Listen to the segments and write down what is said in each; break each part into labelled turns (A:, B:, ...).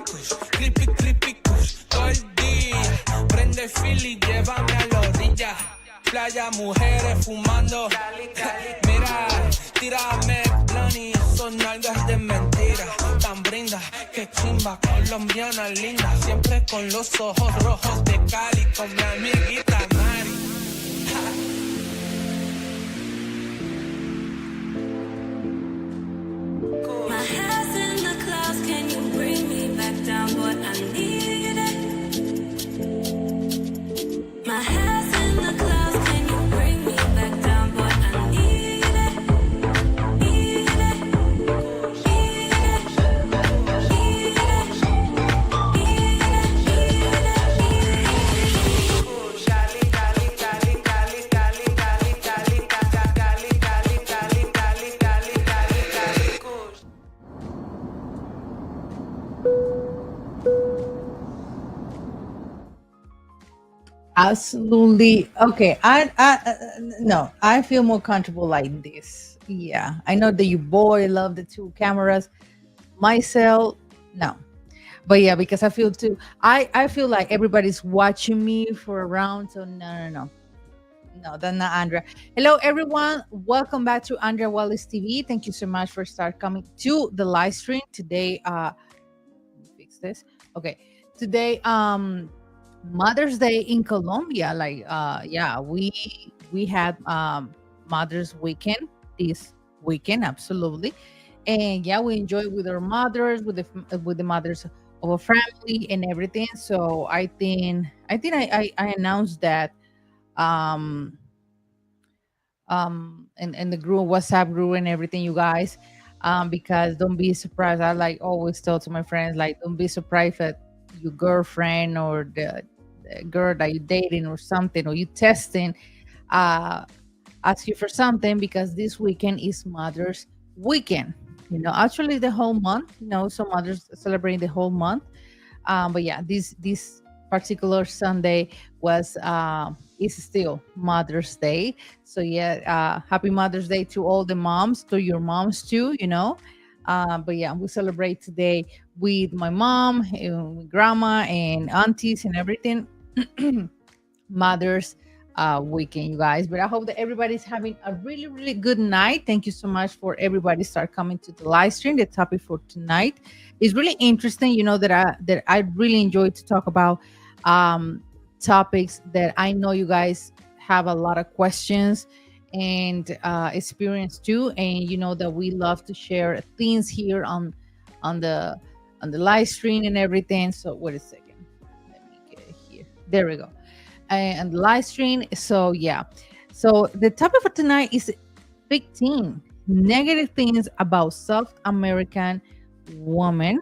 A: kush, creepy, creepy kush, todo el día. Prende Philly, llévame a la orilla. Playa, mujeres fumando. Mira, tírame blani, son nalgas de mentira. Tan brinda, que chimba, colombiana linda. Siempre con los ojos rojos de Cali, con mi amiguita Mari.
B: My head's in the clouds, can you bring me back down? But I need it. My head's in the clouds, can you bring me back down? But I need it. Need it. Need it. Need
C: Absolutely. Okay. No, I feel more comfortable like this. Yeah. I know that you boy love the two cameras. Myself, no. But yeah, because I feel too, I feel like everybody's watching me for around. So no. No, that's not Andrea. Hello, everyone. Welcome back to Andrea Wallace TV. Thank you so much for start coming to the live stream today. Let me fix this. Okay, today, Mother's Day in Colombia. Like, yeah, we had Mother's Weekend this weekend, absolutely, and yeah, we enjoy with our mothers, with the mothers of our family and everything. So I announced that um and the group WhatsApp group and everything, you guys, because don't be surprised. I like always tell to my friends, like, don't be surprised that your girlfriend or the girl that you're dating or something, or you testing, uh ask you for something, because this weekend is Mother's Weekend. Actually the whole month. Some mothers celebrating the whole month. But yeah, this particular Sunday was is still Mother's Day. So yeah, happy Mother's Day to all the moms, to your moms too. But yeah, we celebrate today with my mom, with grandma and aunties and everything. Mother's Weekend, you guys. But I hope that everybody's having a really, really good night. Thank you so much for everybody start coming to the live stream. The topic for tonight is really interesting. That I really enjoy to talk about topics that I know you guys have a lot of questions and experience too. And you know that we love to share things here on the live stream and everything. So wait a second. Let me get it here. There we go. And the live stream. So yeah. So the topic for tonight is 15 negative things about South American women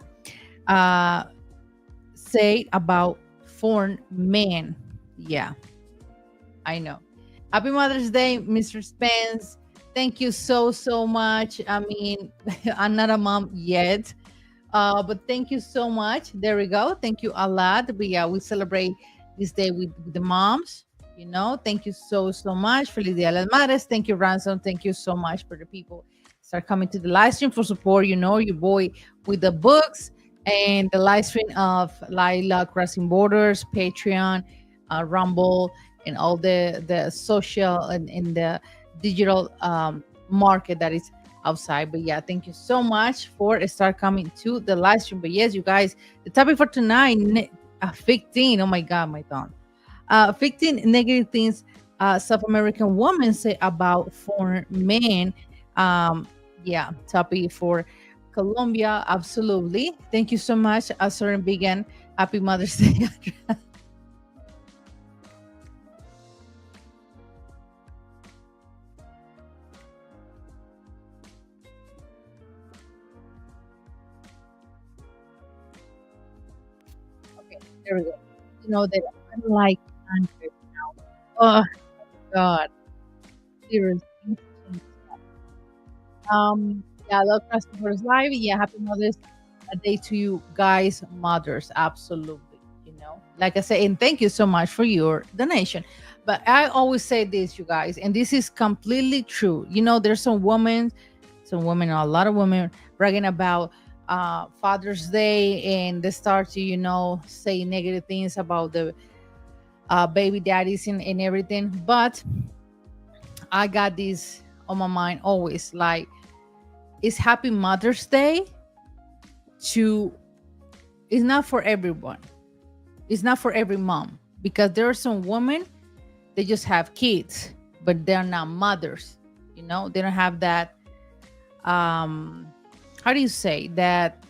C: say about foreign men. Yeah, I know. Happy Mother's Day, Mr. Spence. Thank you so much. I mean, I'm not a mom yet, but thank you so much. There we go. Thank you a lot. But yeah, we celebrate this day with the moms. Thank you so much. Feliz Dia de las Madres. Thank you, Ransom. Thank you so much for the people start coming to the live stream for support. Your boy with the books and the live stream of Laila Crossing Borders, Patreon, Rumble, and all the social and the digital market that is outside. But yeah, thank you so much for start coming to the live stream. But yes, you guys, the topic for tonight, 15. Oh my God, my thumb. 15 negative things South American women say about foreign men. Yeah, topic for Colombia, absolutely. Thank you so much, Azor and Vegan. Happy Mother's Day. Okay, there we go. You know that I'm like Andrew now. Oh God, seriously. Yeah, I love Customers Live. Yeah, happy Mother's Day to you guys, mothers. Absolutely. Like I said, and thank you so much for your donation. But I always say this, you guys, and this is completely true. There's some women, a lot of women bragging about Father's Day, and they start to, say negative things about the baby daddies and everything. But I got this on my mind always, like, it's Happy Mother's Day to, it's not for everyone. It's not for every mom, because there are some women, they just have kids, but they're not mothers. They don't have that, um how do you say that,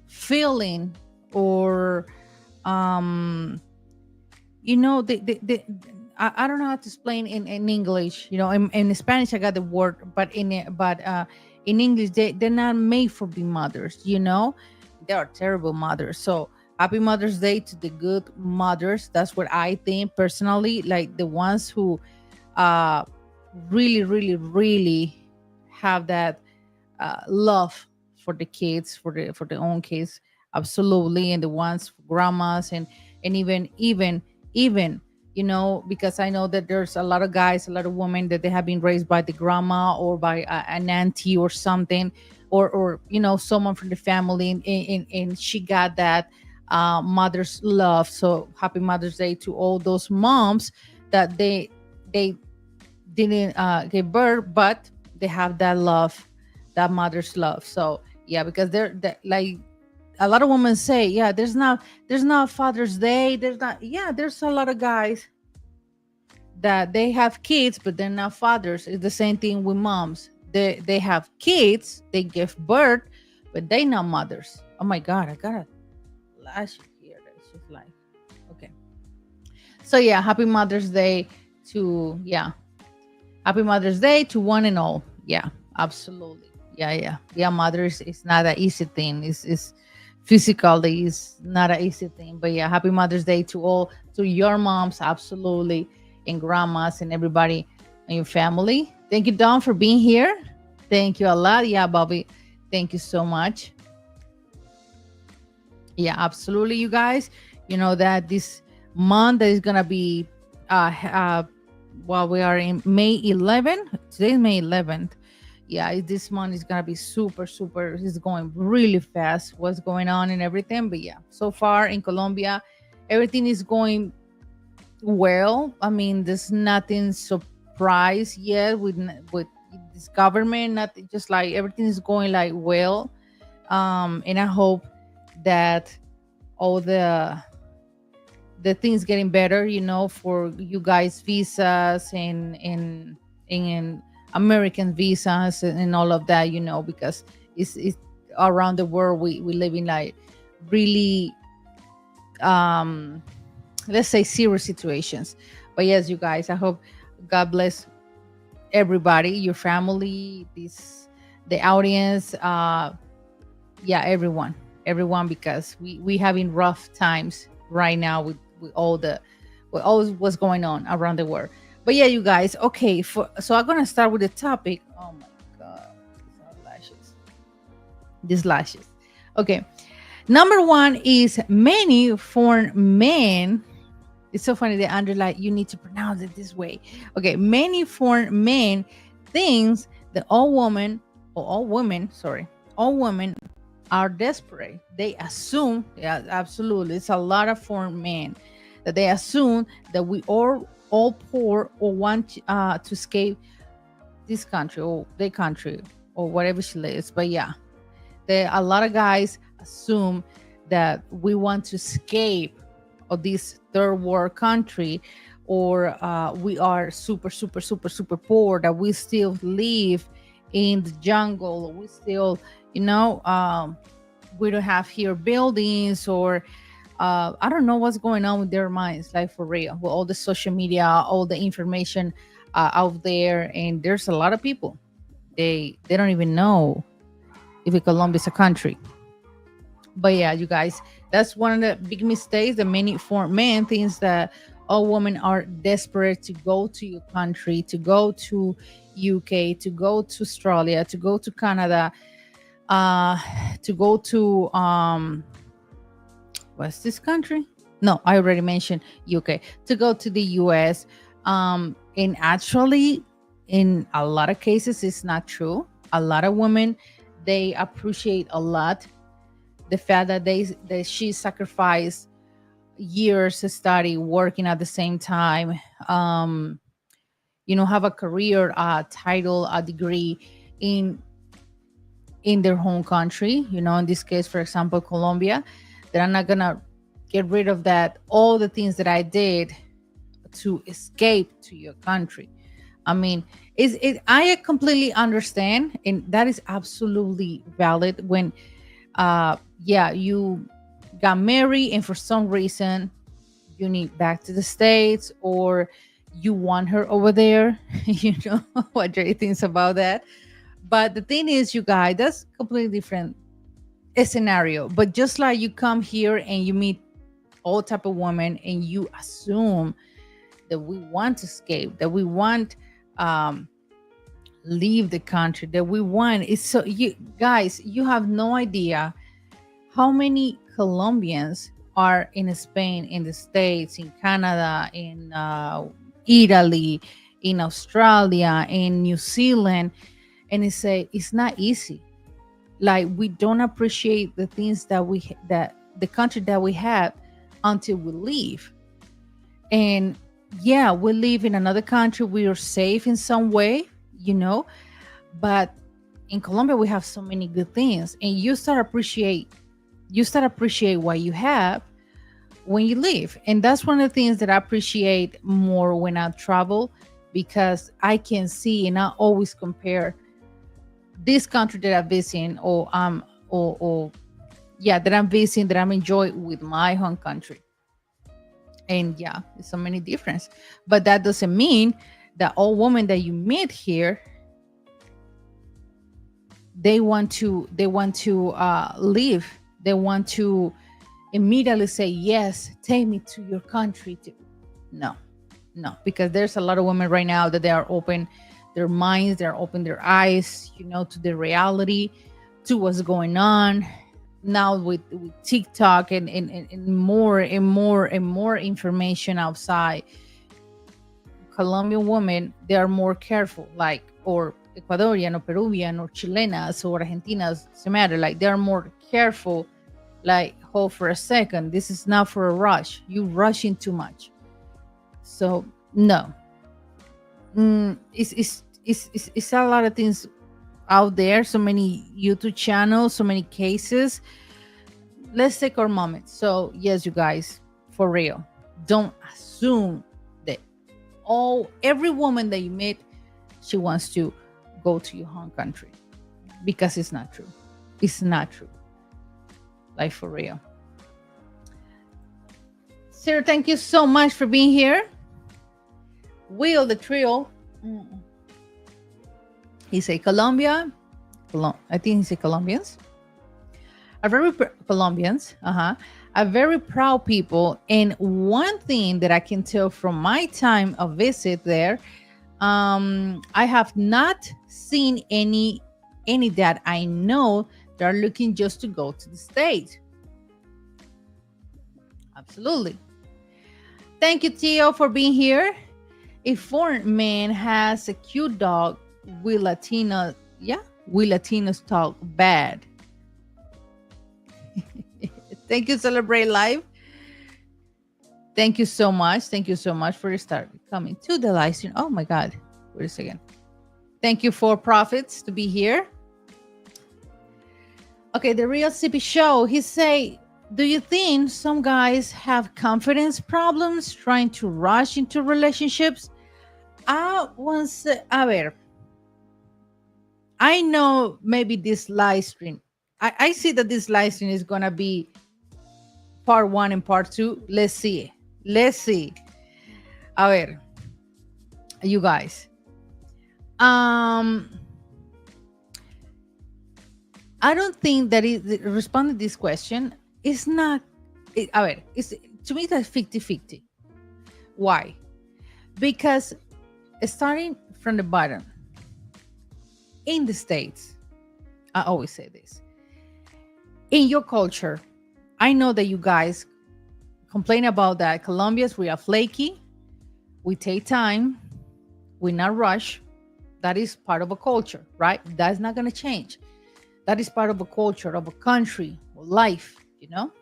C: feeling, or, um I don't know how to explain in English. In Spanish I got the word, but in English they're not made for being mothers. They are terrible mothers. So Happy Mother's Day to the good mothers. That's what I think personally, like the ones who uh really, really, really have that love for the kids, for the own kids, absolutely. And the ones grandmas, and even because I know that there's a lot of guys, a lot of women, that they have been raised by the grandma, or by an auntie or something, or someone from the family, and she got that mother's love. So Happy Mother's Day to all those moms that they didn't give birth, but they have that love, that mother's love. So yeah, because they're like, a lot of women say, yeah, there's not Father's Day, there's not. Yeah, there's a lot of guys that they have kids, but they're not fathers. It's the same thing with moms. They have kids, they give birth, but they not mothers. Oh my God, I gotta lash it here. That's just like, okay. So yeah, Happy Mother's Day to, yeah, Happy Mother's Day to one and all. Yeah, absolutely. Yeah, yeah. Yeah, mothers is not an easy thing. It's physically is not an easy thing. But yeah, Happy Mother's Day to all, to your moms, absolutely, and grandmas and everybody and your family. Thank you, Don, for being here. Thank you a lot. Yeah, Bobby. Thank you so much. Yeah, absolutely, you guys. You know that this month is gonna be while we are in May 11th. Today is May 11th. Yeah, this month is gonna be super, super. It's going really fast. What's going on and everything, but yeah, so far in Colombia, everything is going well. I mean, there's nothing surprise yet with this government. Nothing, just like everything is going like well. And I hope that all the things getting better, for you guys visas and American visas and all of that, because it's around the world we live in like really, um let's say, serious situations. But yes, you guys, I hope God bless everybody, your family, the audience, yeah, everyone, because we having rough times right now with all what's going on around the world. But yeah, you guys, okay, so I'm gonna start with the topic. Oh my God, these lashes. Okay, number one is many foreign men. It's so funny, they underline, you need to pronounce it this way. Okay, many foreign men thinks that all women are desperate. They assume, yeah, absolutely. It's a lot of foreign men that they assume that we all poor or want to escape this country or their country or whatever she lives. But yeah, a lot of guys assume that we want to escape of this third world country, or we are super, super, super, super poor, that we still live in the jungle, or we still, we don't have here buildings, or I don't know what's going on with their minds, like for real, with all the social media, all the information out there. And there's a lot of people, they don't even know if Colombia is a country. But yeah, you guys, that's one of the big mistakes that many foreign men thinks, that all women are desperate to go to your country, to go to UK, to go to Australia, to go to Canada, to go to what's this country? No, I already mentioned UK. To go to the US. And actually, in a lot of cases, it's not true. A lot of women, they appreciate a lot the fact that she sacrificed years to study, working at the same time, um, have a career, a title, a degree in their home country. In this case, for example, Colombia, that I'm not gonna get rid of that, all the things that I did to escape to your country. I mean, I completely understand, and that is absolutely valid when yeah, you got married and for some reason you need back to the States, or you want her over there. What Jerry thinks about that. But the thing is, you guys, that's completely different scenario. But just like you come here and you meet all type of women and you assume that we want to escape, that we want leave the country, that we want is, so you guys, you have no idea how many Colombians are in Spain, in the States, in Canada, in Italy, in Australia, in New Zealand, and it's not easy. Like, we don't appreciate the things that the country that we have until we leave. And yeah, we live in another country, we are safe in some way, but in Colombia we have so many good things, and you start appreciate what you have when you leave. And that's one of the things that I appreciate more when I travel, because I can see and I always compare this country that I'm visiting, or yeah, that I'm visiting, that I'm enjoying with my home country. And yeah, there's so many difference, but that doesn't mean that all women that you meet here, they want to leave. They want to immediately say, yes, take me to your country too. No, because there's a lot of women right now that they are open their minds, they're open their eyes, to the reality, to what's going on now with TikTok and more and more and more information outside. Colombian women, they are more careful, like, or Ecuadorian or Peruvian or Chilenas or Argentinas, doesn't matter. Like, they're more careful, like, hold for a second. This is not for a rush. You rushing too much. So no, it's a lot of things out there. So many YouTube channels, so many cases. Let's take our moment. So yes, you guys, for real, don't assume that every woman that you meet, she wants to go to your home country, because it's not true. It's not true. Like, for real. Sarah, thank you so much for being here. Will the trio. He said Colombia. I think he said Colombians. Colombians, are very proud people. And one thing that I can tell from my time of visit there, I have not seen any that I know that are looking just to go to the States. Absolutely. Thank you, Tio, for being here. A foreign man has a cute dog. We Latinos talk bad. Thank you, Celebrate Live. Thank you so much. Thank you so much for coming to the live stream. Oh my God. Wait a second. Thank you for Profits to be here. Okay, the Real CP Show. He say, do you think some guys have confidence problems trying to rush into relationships? I know maybe this live stream. I see that this live stream is gonna be part 1 and part 2. Let's see. A ver, you guys. I don't think that respond to this question. It's not. It's, to me, that's 50-50. Why? Because starting from the bottom, in the States, I always say this. In your culture, I know that you guys complain about that. Colombians, we are flaky. We take time. We not rush. That is part of a culture, right? That's not going to change. That is part of a culture, of a country, of life, you know.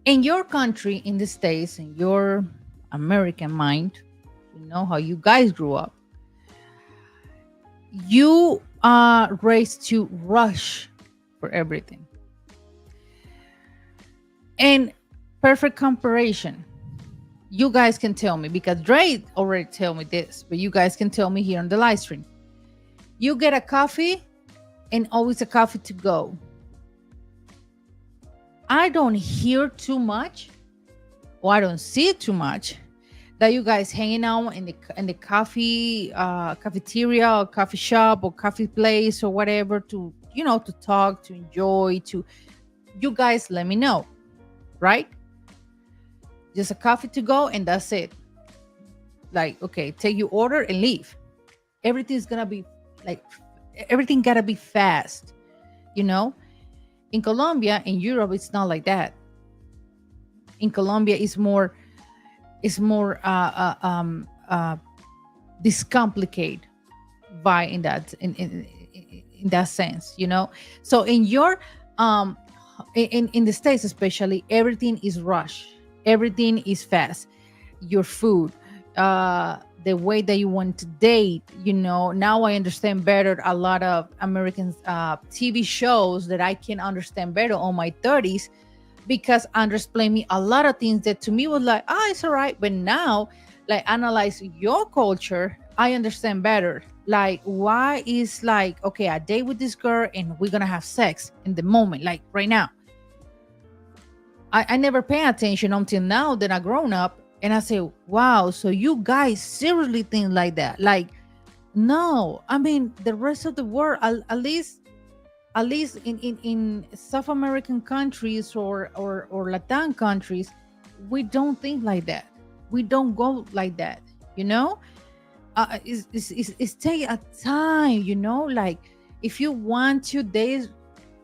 C: In your country, in the States, in your American mind, you know how you guys grew up, you are raised to rush for everything. And perfect comparison, you guys can tell me, because Dre already tell me this, but you guys can tell me here on the live stream. You get a coffee and always a coffee to go. I don't hear too much, or I don't see too much, that you guys hanging out in the coffee cafeteria or coffee shop or coffee place or whatever, to, you know, to talk, to enjoy, to, you guys let me know, right? Just a coffee to go and that's it. Like, okay, take your order and leave. Everything's gonna be like, everything gotta be fast, you know. In Colombia, in Europe, it's not like that. In Colombia, it's more discomplicate by in that in that sense, you know. So in your in the States especially, everything is rush, everything is fast. Your food, the way that you want to date, you know. Now I understand better a lot of American TV shows that I can understand better on my 30s, because Andres explained me a lot of things that to me was like, ah, it's all right. But now, like, analyze your culture, I understand better. Like, why is like, okay, I date with this girl and we're gonna have sex in the moment, like right now. I never pay attention until now that I grown up, and I say, wow, so you guys seriously think like that? Like, no, I mean the rest of the world, at least in South American countries or Latin countries, we don't think like that. We don't go like that, you know. It's take a time, you know. Like, if you want to date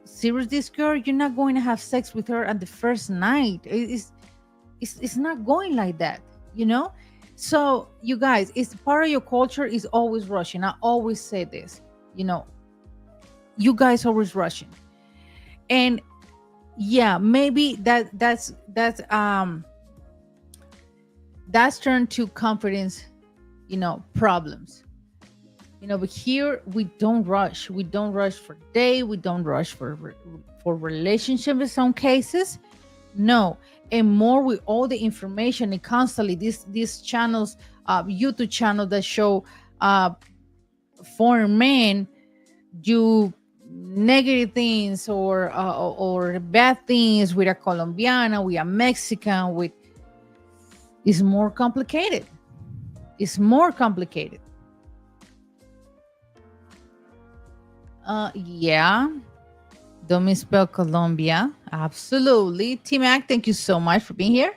C: serious this girl, you're not going to have sex with her at the first night. It's not going like that, you know. So you guys, it's part of your culture is always rushing. I always say this, you know. You guys always rushing, and yeah, maybe that's turned to confidence, you know, problems, you know. But here we don't rush. We don't rush for day. We don't rush for relationship in some cases. No. And more with all the information and constantly these channels, YouTube channel that show foreign men do negative things or bad things with a Colombiana, with a Mexican, with, is more complicated. It's more complicated. Yeah. Don't misspell Colombia. Absolutely. T-Mac, thank you so much for being here.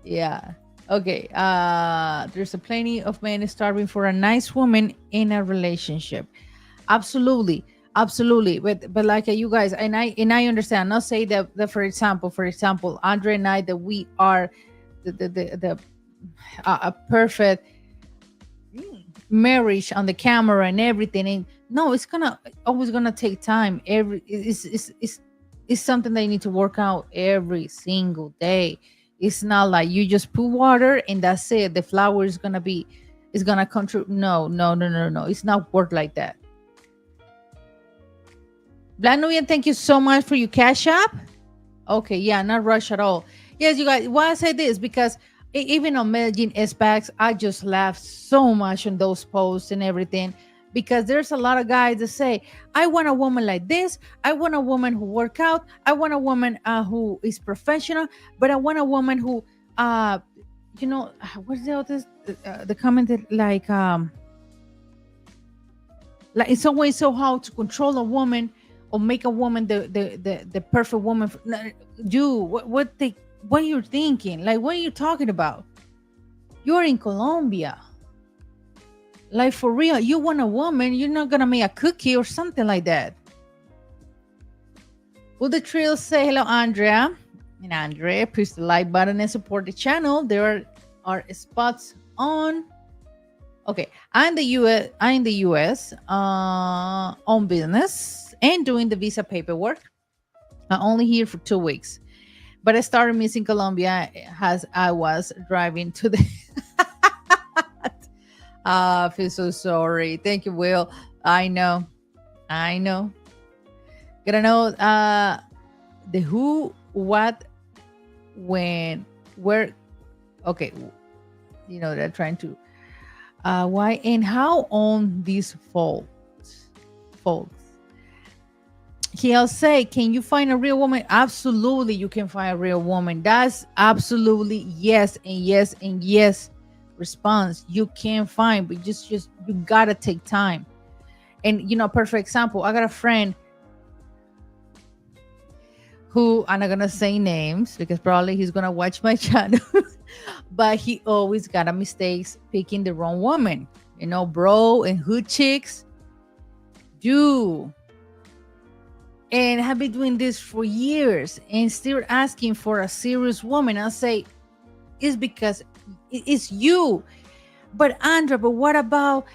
C: Yeah. Okay. There's a plenty of men starving for a nice woman in a relationship. Absolutely. Absolutely. But like you guys, and I understand. Not say that for example, Andre and I, that we are the a perfect marriage on the camera and everything. And no, it's always gonna take time. It's something that you need to work out every single day. It's not like you just put water and that's it. The flower is gonna contribute. No. It's not work like that. Blanuian, thank you so much for your cash app. Okay, yeah, not rush at all. Yes, you guys, why I say this, because even on Medellin SPACs, I just laugh so much on those posts and everything, because there's a lot of guys that say, I want a woman like this. I want a woman who work out. I want a woman who is professional, but I want a woman who, you know, what's the other, the comment that like it's always so hard to control a woman or make a woman the perfect woman. Dude, what you're thinking? Like, what are you talking about? You're in Colombia. Like, for real, you want a woman, you're not gonna make a cookie or something like that. Will the Trill say hello, Andrea? And Andre, push the like button and support the channel. There are spots on. Okay, I'm in the US. I'm in the US on business and doing the visa paperwork. I'm only here for 2 weeks, but I started missing Colombia as I was driving to the. I feel so sorry. Thank you, Will. I know. I know. Gotta know the who, what, when, where. Okay, they're trying to why and how on these folks. He'll say, can you find a real woman? Absolutely, you can find a real woman. That's absolutely yes and yes and yes response. You can find, but just you gotta take time. And perfect example, I got a friend who, I'm not gonna say names because probably he's gonna watch my channel, but he always got a mistakes picking the wrong woman. Bro and hood chicks do. And have been doing this for years and still asking for a serious woman. I'll say, it's because it's you. But Andra, but what about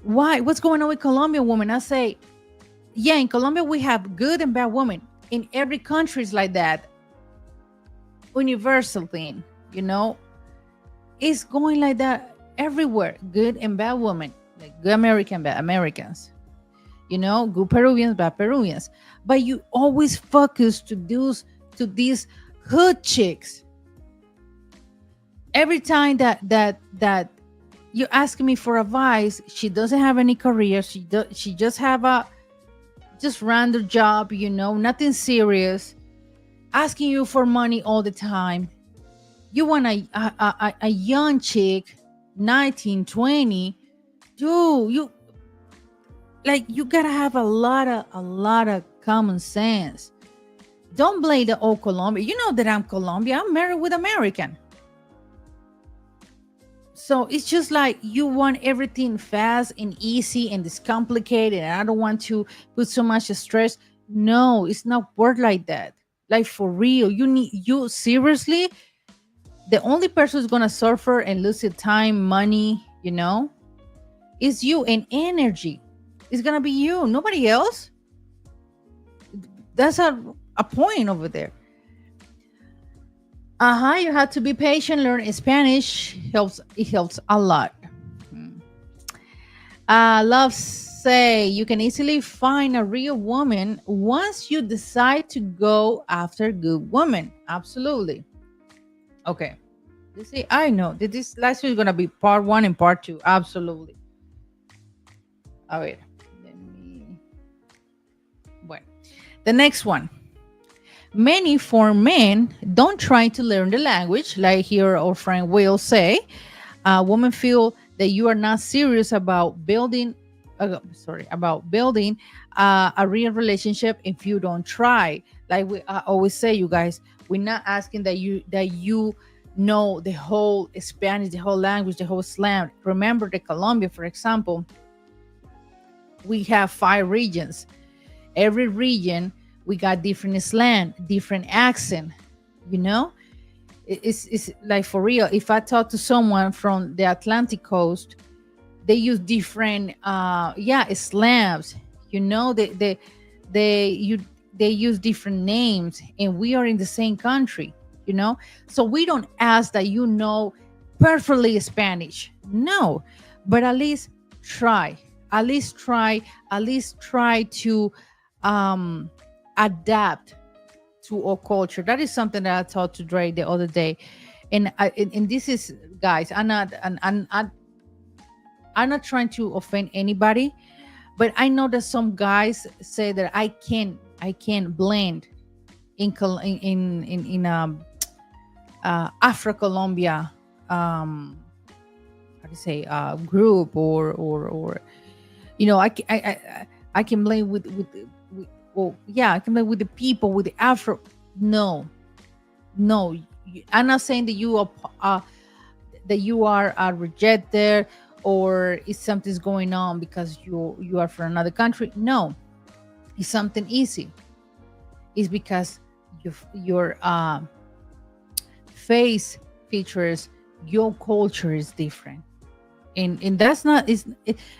C: why? What's going on with Colombian women? I say, yeah, in Colombia we have good and bad women. In every country is like that. Universal thing, it's going like that everywhere. Good and bad women, like good American, bad Americans. Good Peruvians, bad Peruvians. But you always focus to these hood chicks. Every time that you ask me for advice, she doesn't have any career. She just have a random job, nothing serious. Asking you for money all the time. You want a young chick, 19, 20. Dude, you gotta have a lot of common sense. Don't blame the old Colombia. You know that I'm Colombian. I'm married with American. So it's just like you want everything fast and easy and it's complicated. And I don't want to put so much stress. No, it's not work like that. Like for real, you seriously, the only person who's gonna suffer and lose your time, money, is you, and energy. It's gonna be you, nobody else. That's a point over there. You have to be patient. Learn Spanish it helps a lot. Love say you can easily find a real woman once you decide to go after good woman. Absolutely. Okay. You see, I know that this last week is gonna be part 1 and part 2. Absolutely. A ver, bueno, the next one. Many foreign men don't try to learn the language, like here our friend will say. Women feel that you are not serious about building a real relationship if you don't try. Like I always say, you guys, we're not asking that you know the whole Spanish, the whole language, the whole slang. Remember the Colombia, for example, we have 5 regions. Every region we got different slang, different accent. It's like for real. If I talk to someone from the Atlantic coast, they use different slangs. They use different names, and we are in the same country. So we don't ask that perfectly Spanish. No, but at least try. At least try to adapt to our culture. That is something that I taught to Dre the other day, and this is, guys, I'm not trying to offend anybody, but I know that some guys say that I can't blend in Afro Colombia how to say group or I can blend with I can blend with the people, with the Afro. No, I'm not saying that you are rejected or if something's going on because you are from another country. No, it's something easy. is because your face features, your culture is different, and that's not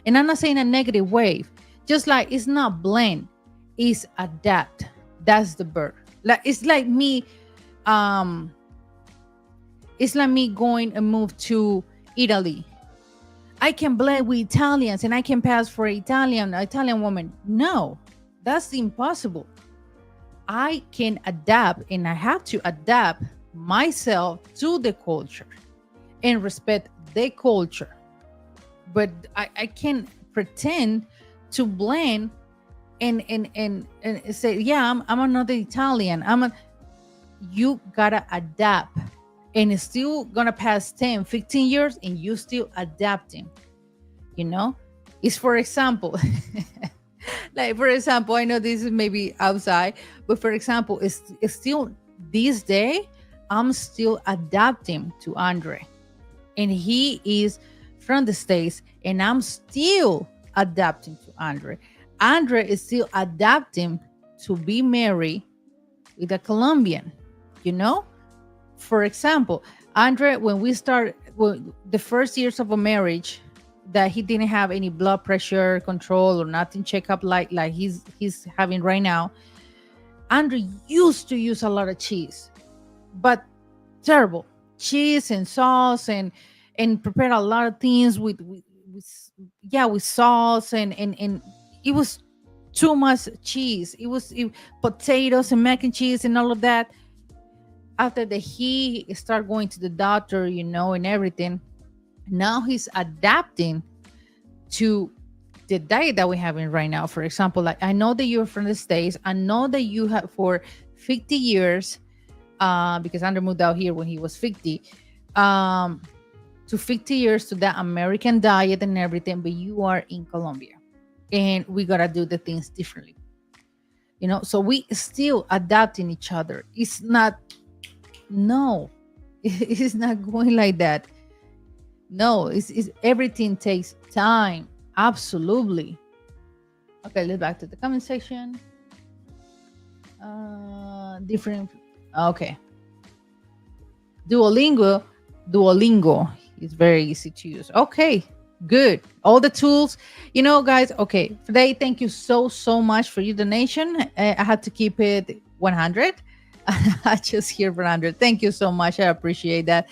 C: and I'm not saying a negative way. Just like it's not blend, it's adapt. That's the verb. Like um it's like me going and move to Italy. I can blend with Italians and I can pass for Italian woman. No, that's impossible. I can adapt and I have to adapt myself to the culture and respect the culture. But I can pretend to blend and say, yeah, I'm another Italian. You gotta adapt. And it's still gonna pass 10, 15 years and you still adapting, you know? It's for example, like for example, I know this is maybe outside, but for example, it's still this day, I'm still adapting to Andre. And he is from the States, and I'm still adapting to Andre. Andre is still adapting to be married with a Colombian, you know? For example, Andre, when we start the first years of a marriage, that he didn't have any blood pressure control or nothing checkup like he's having right now. Andre used to use a lot of cheese, but terrible cheese and sauce and prepare a lot of things with sauce and it was too much cheese. Potatoes and mac and cheese and all of that. After that, he started going to the doctor, and everything. Now he's adapting to the diet that we're having right now. For example, like I know that you're from the States. I know that you have for 50 years, because Andrew moved out here when he was 50, to 50 years to that American diet and everything, but you are in Colombia and we got to do the things differently. So we still adapting each other. It's not, no, it's not going like that. No, it's everything takes time. Absolutely. Okay, let's back to the comment section. Different. Okay. Duolingo is very easy to use. Okay, good. All the tools, guys. Okay, today, thank you so much for your donation. I had to keep it 100. I just hear 100. Thank you so much. I appreciate that.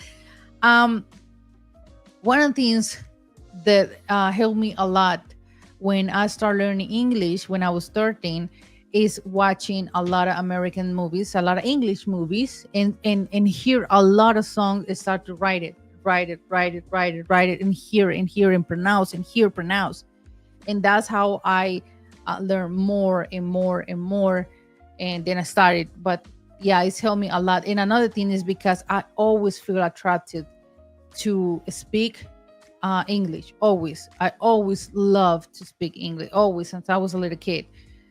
C: One of the things that helped me a lot when I started learning English when I was 13 is watching a lot of American movies, a lot of English movies, and hear a lot of songs and start to write it, and hear and pronounce. And that's how I learn more and more and more. And then I started. But yeah, it's helped me a lot. And another thing is because I always feel attracted to speak English. I always love to speak English, always, since I was a little kid.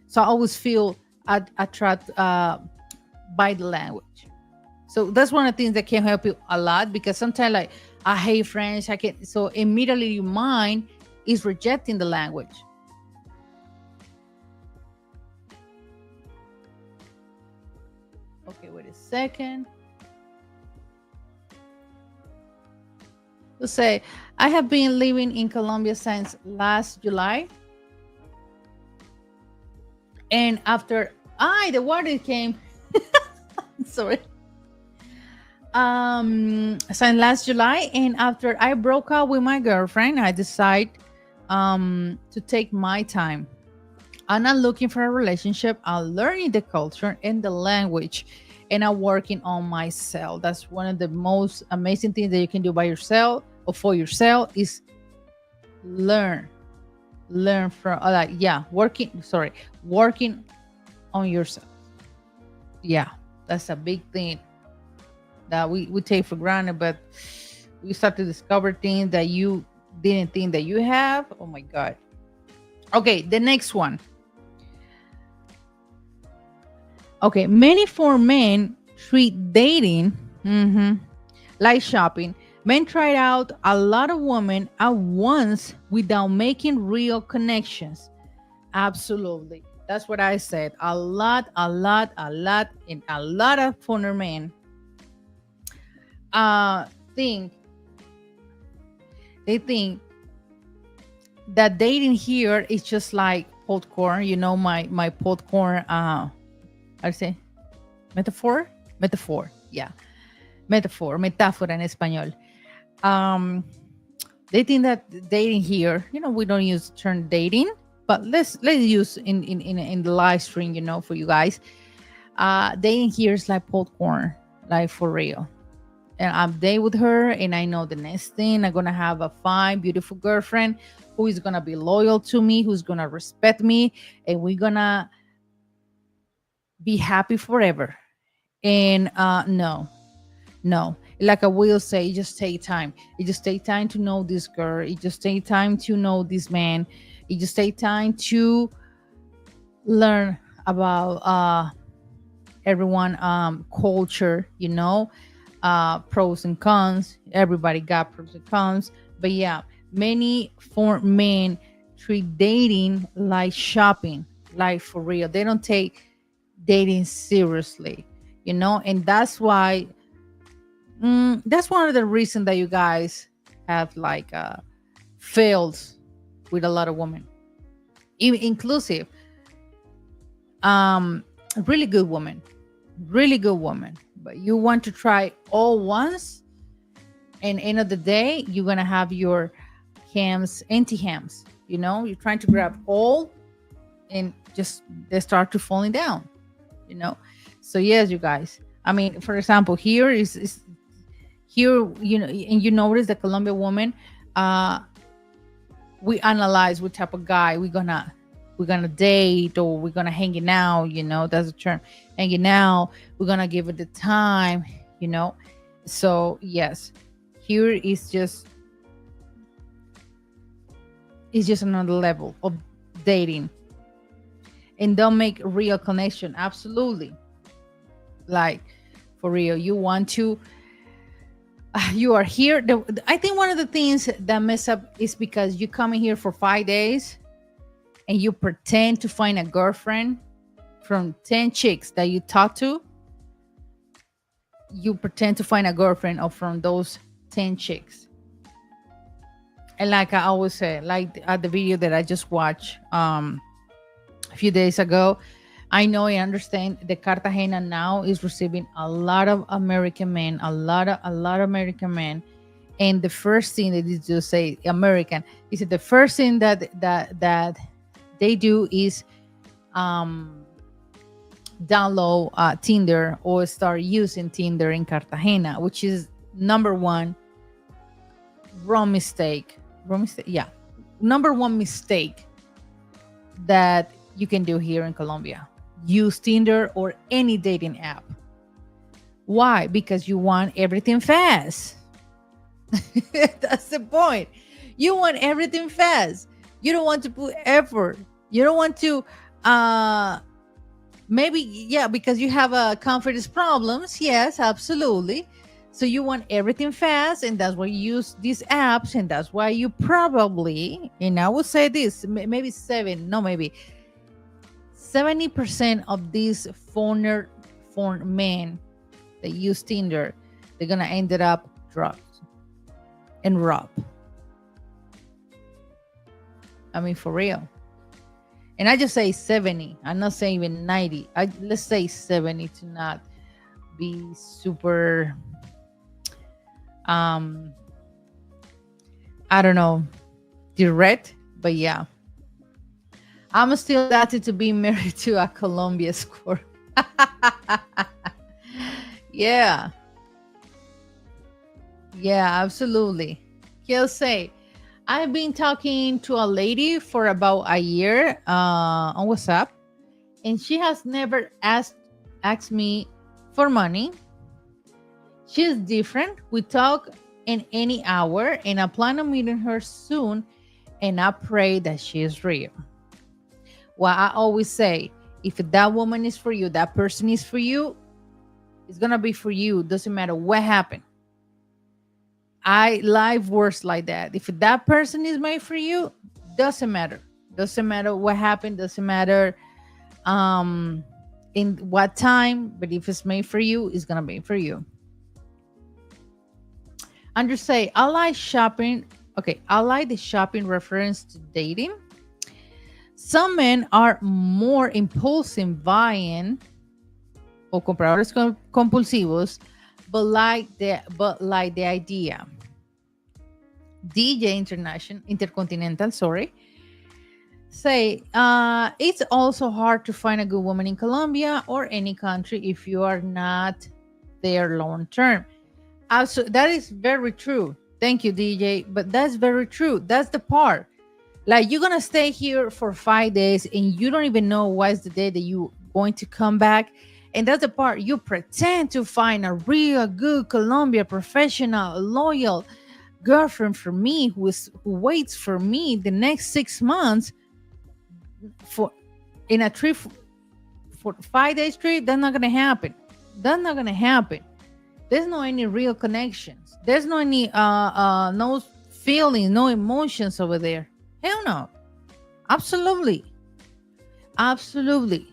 C: So I always feel attracted by the language. So that's one of the things that can help you a lot, because sometimes like I hate French, so immediately your mind is rejecting the language. Okay, wait a second. To say, I have been living in Colombia since last July. And after the water came, sorry. Since last July, and after I broke up with my girlfriend, I decided to take my time. I'm not looking for a relationship. I'm learning the culture and the language, and I'm working on myself. That's one of the most amazing things that you can do by yourself or for yourself is learn from working on yourself. Yeah, that's a big thing that we take for granted, but we start to discover things that you didn't think that you have. Oh my God. Okay, the next one. Okay, many for men treat dating like shopping. Men try out a lot of women at once without making real connections. Absolutely. That's what I said. A lot, a lot, a lot, and a lot of foreigner men uh think they think that dating here is just like popcorn. You know, my popcorn. I say metaphor, metaphor. Yeah, metaphor, metáfora en español. Um, they think that dating here, you know, we don't use the term dating, but let's use in the live stream, you know, for you guys. Dating here is like popcorn, like for real. And I'm dating with her, and I know the next thing I'm gonna have a fine, beautiful girlfriend who is gonna be loyal to me, who's gonna respect me, and we're gonna be happy forever. And no, no. Like I will say, it just take time. It just take time to know this girl. It just take time to know this man. It just take time to learn about everyone culture, you know, pros and cons. Everybody got pros and cons. But yeah, many foreign men treat dating like shopping, like for real. They don't take dating seriously, you know, and that's why that's one of the reasons that you guys have like failed with a lot of women, even inclusive. um really good woman, really good woman, but you want to try all once, and end of the day you're gonna have your hams, empty hams, you know, you're trying to grab all, and just they start to falling down, you know. So yes, you guys, I mean, for example, here is here, you know, and you notice the Colombian woman, uh we analyze what type of guy we're gonna date, or we're gonna hanging out, you know, that's a term, hanging out, we're gonna give it the time, you know. So yes, here is just, it's just another level of dating, and don't make real connection, absolutely, like for real. You want to you are here. I think one of the things that mess up is because you come in here for 5 days and you pretend to find a girlfriend from 10 chicks that you talk to. You pretend to find a girlfriend of from those 10 chicks. And like I always say, like at the video that I just watched a few days ago, I know, I understand the Cartagena now is receiving a lot of American men, a lot of American men. And the first thing that they do, say American, is that the first thing that they do is download Tinder or start using Tinder in Cartagena, which is number one wrong mistake. Wrong mistake, yeah. Number one mistake that you can do here in Colombia. Use Tinder or any dating app. Why? Because you want everything fast. That's the point. You want everything fast. You don't want to put effort. You don't want to maybe, yeah, because you have confidence problems. Yes, absolutely. So you want everything fast, and that's why you use these apps, and that's why you probably, and I will say this, maybe 70% of these foreign men that use Tinder, they're gonna end up drugged and robbed. I mean, for real. And I just say 70. I'm not saying even 90. Let's say 70 to not be super I don't know, direct, but yeah. I'm still excited to be married to a Colombia score. Yeah. Yeah, absolutely. He'll say, I've been talking to a lady for about a year on WhatsApp, and she has never asked me for money. She's different. We talk in any hour, and I plan on meeting her soon, and I pray that she is real. Well, I always say, if that woman is for you, that person is for you, it's gonna be for you. Doesn't matter what happened. Life works like that. If that person is made for you, doesn't matter. Doesn't matter what happened. Doesn't matter um in what time, but if it's made for you, it's gonna be for you. And just say, I like shopping. Okay, I like the shopping reference to dating. Some men are more impulsive buying o compradores compulsivos, but like the idea. DJ International Intercontinental, sorry, say it's also hard to find a good woman in Colombia or any country if you are not there long term. Also, that is very true. Thank you, DJ. But that's very true. That's the part. Like, you're gonna stay here for 5 days and you don't even know what's the day that you going to come back. And that's the part. You pretend to find a real good Colombia professional, loyal girlfriend for me who waits for me the next 6 months for in a trip for 5 days trip. That's not gonna happen. That's not gonna happen. There's no any real connections. There's no any no feelings, no emotions over there. Hell no. Absolutely. Absolutely.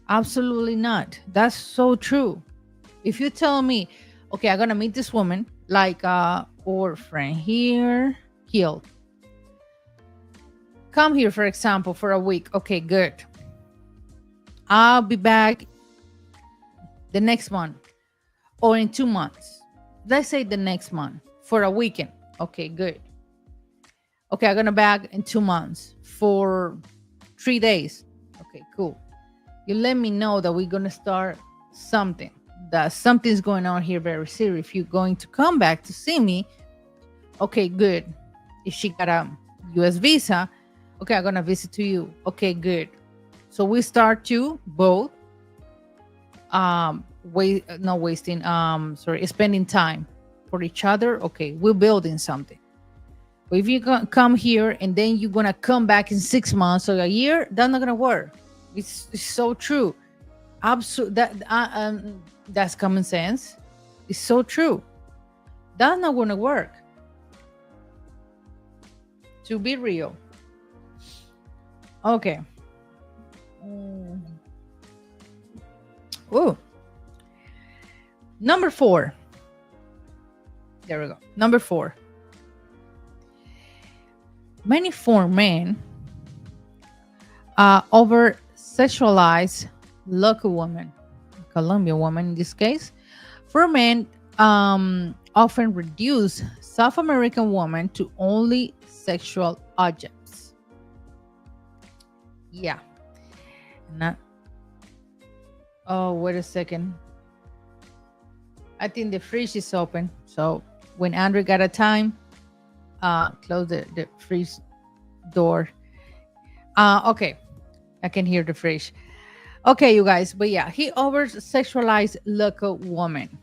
C: Absolutely not. That's so true. If you tell me, okay, I'm gonna meet this woman, like or friend here, killed. Come here, for example, for a week. Okay, good. I'll be back the next month or in 2 months. Let's say the next month for a weekend. Okay, good. Okay, I'm gonna back in 2 months for 3 days. Okay, cool. You let me know that we're gonna start something. That something's going on here very serious. If you're going to come back to see me, okay, good. If she got a US visa, okay, I'm gonna visit to you. Okay, good. So we start to both not wasting spending time for each other. Okay, we're building something. But if you come here and then you're gonna come back in 6 months or a year, that's not gonna work. It's so true. That's common sense. It's so true. That's not gonna work. To be real. Okay. Oh. Number 4. There we go. Number 4. Many foreign men over sexualize local women, Colombian women in this case. For men, often reduce South American women to only sexual objects. Yeah. Not. Oh, wait a second. I think the fridge is open. So when Andrew got a time, close the fridge door. Okay. I can hear the fridge. Okay, you guys. But yeah, he over sexualized local woman.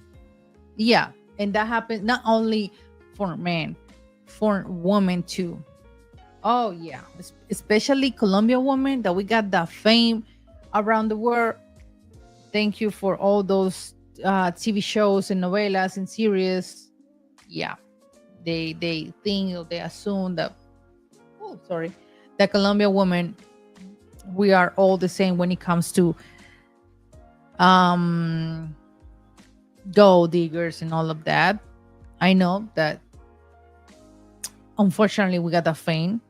C: Yeah. And that happens not only for men, for women too. Oh yeah. Especially Colombian women that we got that fame around the world. Thank you for all those TV shows and novelas and series. Yeah. They think or they assume that that Colombian women, we are all the same when it comes to gold diggers and all of that. I know that unfortunately we got that fame,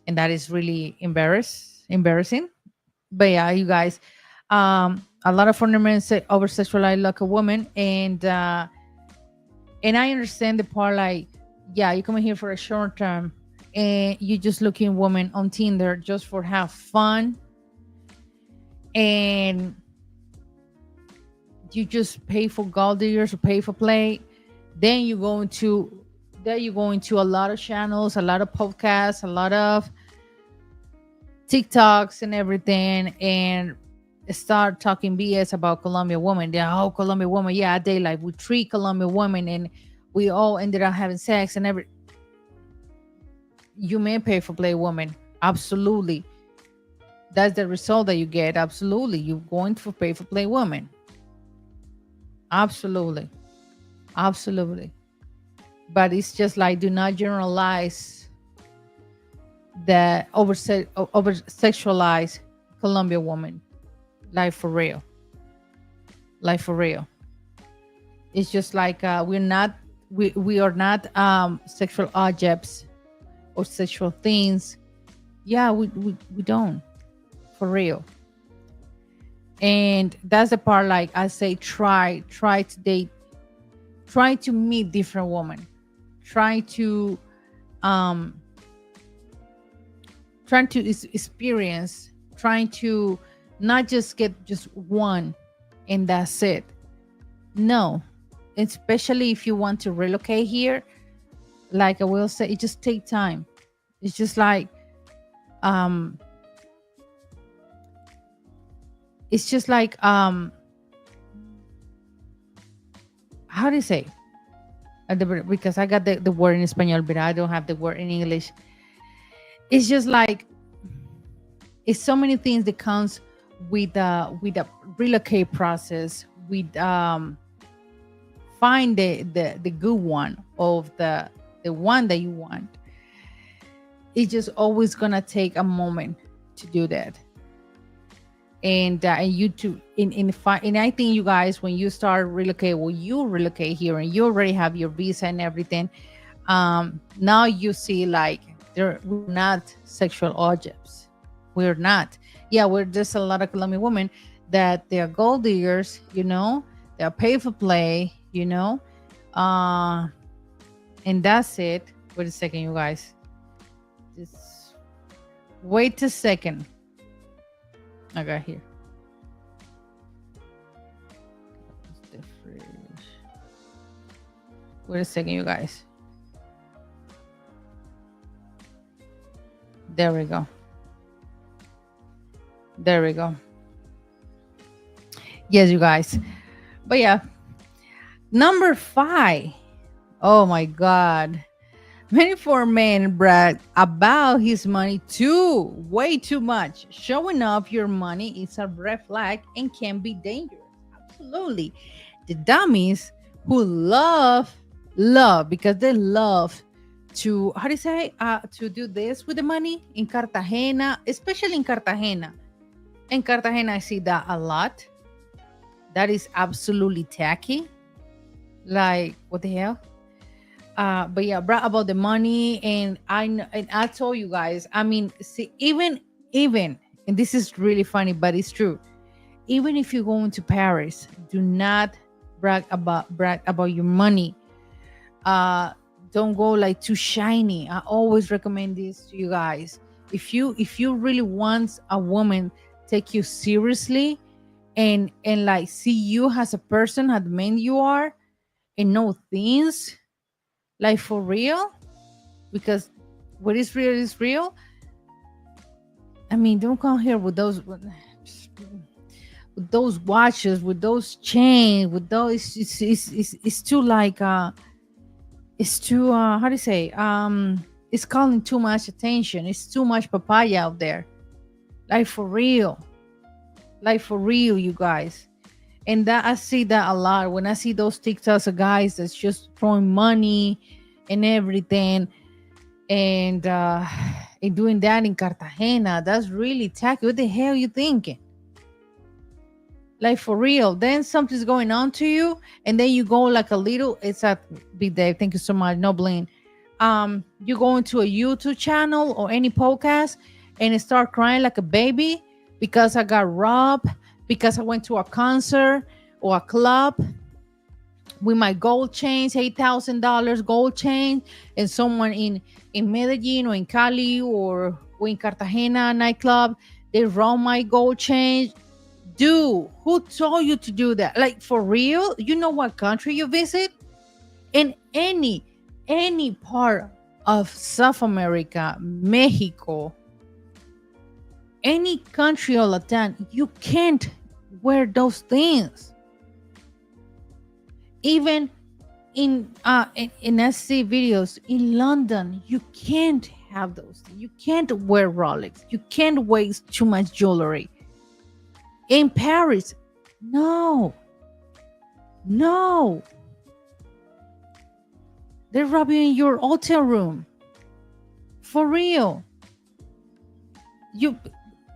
C: and that is really embarrassing. But yeah, you guys, a lot of foreign men say over sexualize like a woman, and I understand the part, like, yeah, you come in here for a short term and you just looking woman on Tinder just for have fun, and you just pay for gold diggers or pay for play. Then you go into a lot of channels, a lot of podcasts, a lot of TikToks and everything, and start talking BS about Colombian women. They're Colombian woman. Yeah, they like we 3 Colombian women and we all ended up having sex and every. You may pay for play woman. Absolutely. That's the result that you get. Absolutely. You're going to pay for play woman. Absolutely. Absolutely. But it's just like, do not generalize that over sexualize Colombia woman. Like for real. Like for real. It's just like we are not sexual objects or sexual things. Yeah, we don't. For real. And that's the part, like I say, try to date, try to meet different women, try to um trying to experience, trying to not just get just one and that's it. No, especially if you want to relocate here, like I will say, it just take time. It's just like um it's just like how do you say? Because I got the word in Spanish, but I don't have the word in English. It's just like it's so many things that comes with the relocate process. With find the good one of the one that you want. It's just always gonna take a moment to do that. And you too and I think you guys, when you start relocate, well, you relocate here and you already have your visa and everything, now you see like we're not sexual objects. We're not. Yeah, we're just a lot of Colombian women that they're gold diggers, they're pay for play, and that's it. Wait a second, you guys, just wait a second. I got here. Wait a second, you guys. There we go. There we go. Yes, you guys. But yeah, number 5. Oh my God. Many foreign men brag about his money way too much. Showing off your money is a red flag and can be dangerous. Absolutely. The dummies who love because they love to, how do you say, to do this with the money in Cartagena, especially in Cartagena. In Cartagena, I see that a lot. That is absolutely tacky. Like, what the hell? But yeah, brag about the money, and I told you guys. I mean, see, even, and this is really funny, but it's true. Even if you're going to Paris, do not brag about your money. Don't go like too shiny. I always recommend this to you guys. If you really want a woman take you seriously, and like see you as a person, as the man you are, and know things. Like for real, because what is real is real. I mean, don't come here with those watches, with those chains, with those. It's too like it's too how do you say? It's calling too much attention. It's too much papaya out there. Like for real, you guys. And that I see that a lot when I see those TikToks of guys that's just throwing money and everything, and doing that in Cartagena. That's really tacky. What the hell are you thinking? Like for real. Then something's going on to you, and then you go like a little. It's a Big Dave. Thank you so much. No blame. You go into a YouTube channel or any podcast and start crying like a baby because I got robbed, because I went to a concert or a club with my gold chains, $8,000 gold chain, and someone in Medellin or in Cali or in Cartagena nightclub, they robbed my gold chain. Dude, who told you to do that? Like for real? You know what country you visit? In any part of South America, Mexico, any country or Latin, you can't wear those things. Even in SC videos in London, you can't have those things. You can't wear Rolex. You can't waste too much jewelry. In Paris, no. They're robbing you in your hotel room. For real.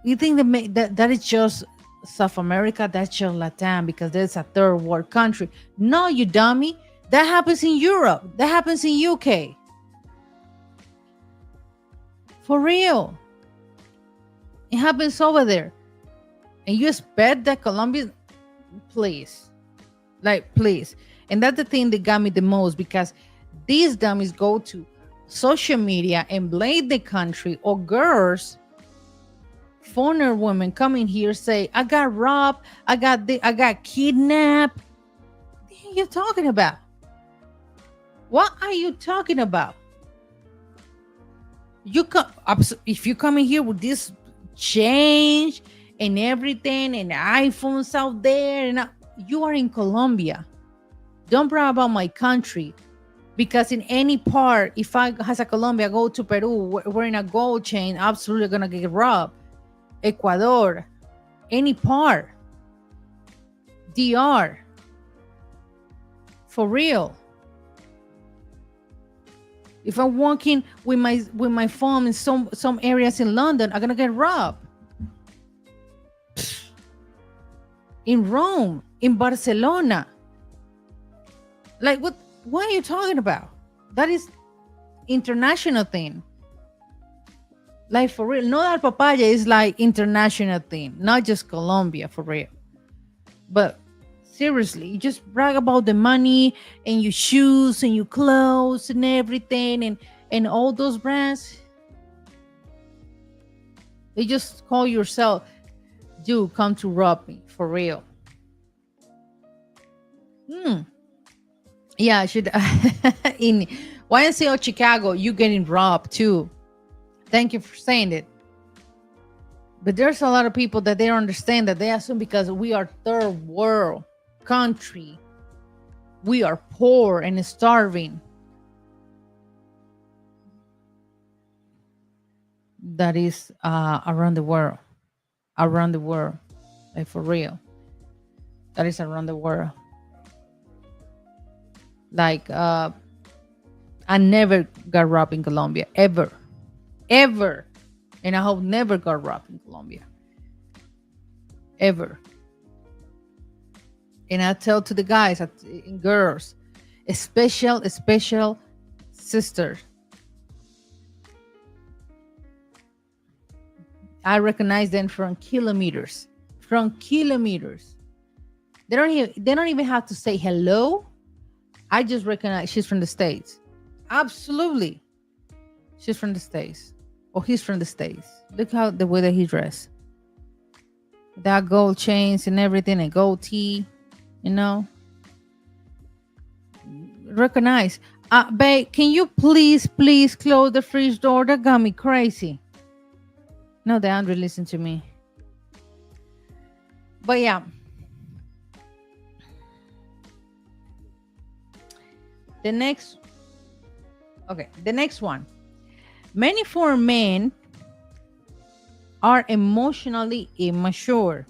C: You think that is just South America? That's just Latin because there's a third world country. No, you dummy. That happens in Europe. That happens in UK. For real. It happens over there. And you expect that Colombian, please. Like, please. And that's the thing that got me the most, because these dummies go to social media and blame the country, or girls, foreigner women coming here say, I got robbed, I got kidnapped. What are you talking about? What are you talking about? You come if you come in here with this change and everything and iPhones out there, and you are in Colombia. Don't brag about my country, because in any part, if I as a Colombia go to Peru wearing a gold chain, absolutely gonna get robbed. Ecuador, any part, DR, for real. If I'm walking with my phone in some areas in London, I'm gonna get robbed. In Rome, in Barcelona. Like, what are you talking about? That is international thing. Like, for real. No, that papaya is like international thing, not just Colombia, for real. But seriously, you just brag about the money and your shoes and your clothes and everything, and all those brands. They just call yourself, you come to rob me, for real. Yeah, I should. In YNCO Chicago, you getting robbed too. Thank you for saying it. But there's a lot of people that they don't understand, that they assume because we are third world country, we are poor and starving. That is around the world. Around the world. Like, for real. That is around the world. Like, I never got robbed in Colombia, ever. And I hope never got robbed in Colombia, ever. And I tell to the guys and girls, a special sister, I recognize them from kilometers. They don't even have to say hello. I just recognize she's from the States. Absolutely. She's from the States. Or he's from the States. Look how the way that he dressed. That gold chains and everything, and gold tee, you know. Recognize. Babe, can you please close the fridge door? That got me crazy. No, they aren't really listening to me. But yeah. The next one. Many foreign men are emotionally immature.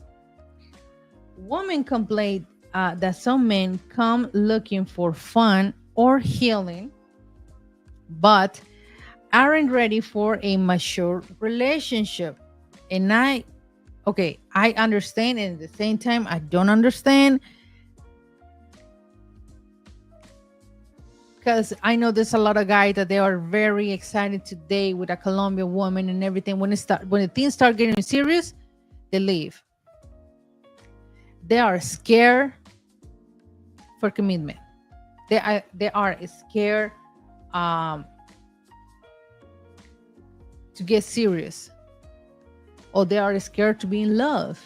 C: Women complain that some men come looking for fun or healing, but aren't ready for a mature relationship. And I understand, and at the same time, I don't understand. Because I know there's a lot of guys that they are very excited to date with a Colombian woman and everything. When the things start getting serious, they leave. They are scared for commitment. They are scared to get serious, or they are scared to be in love.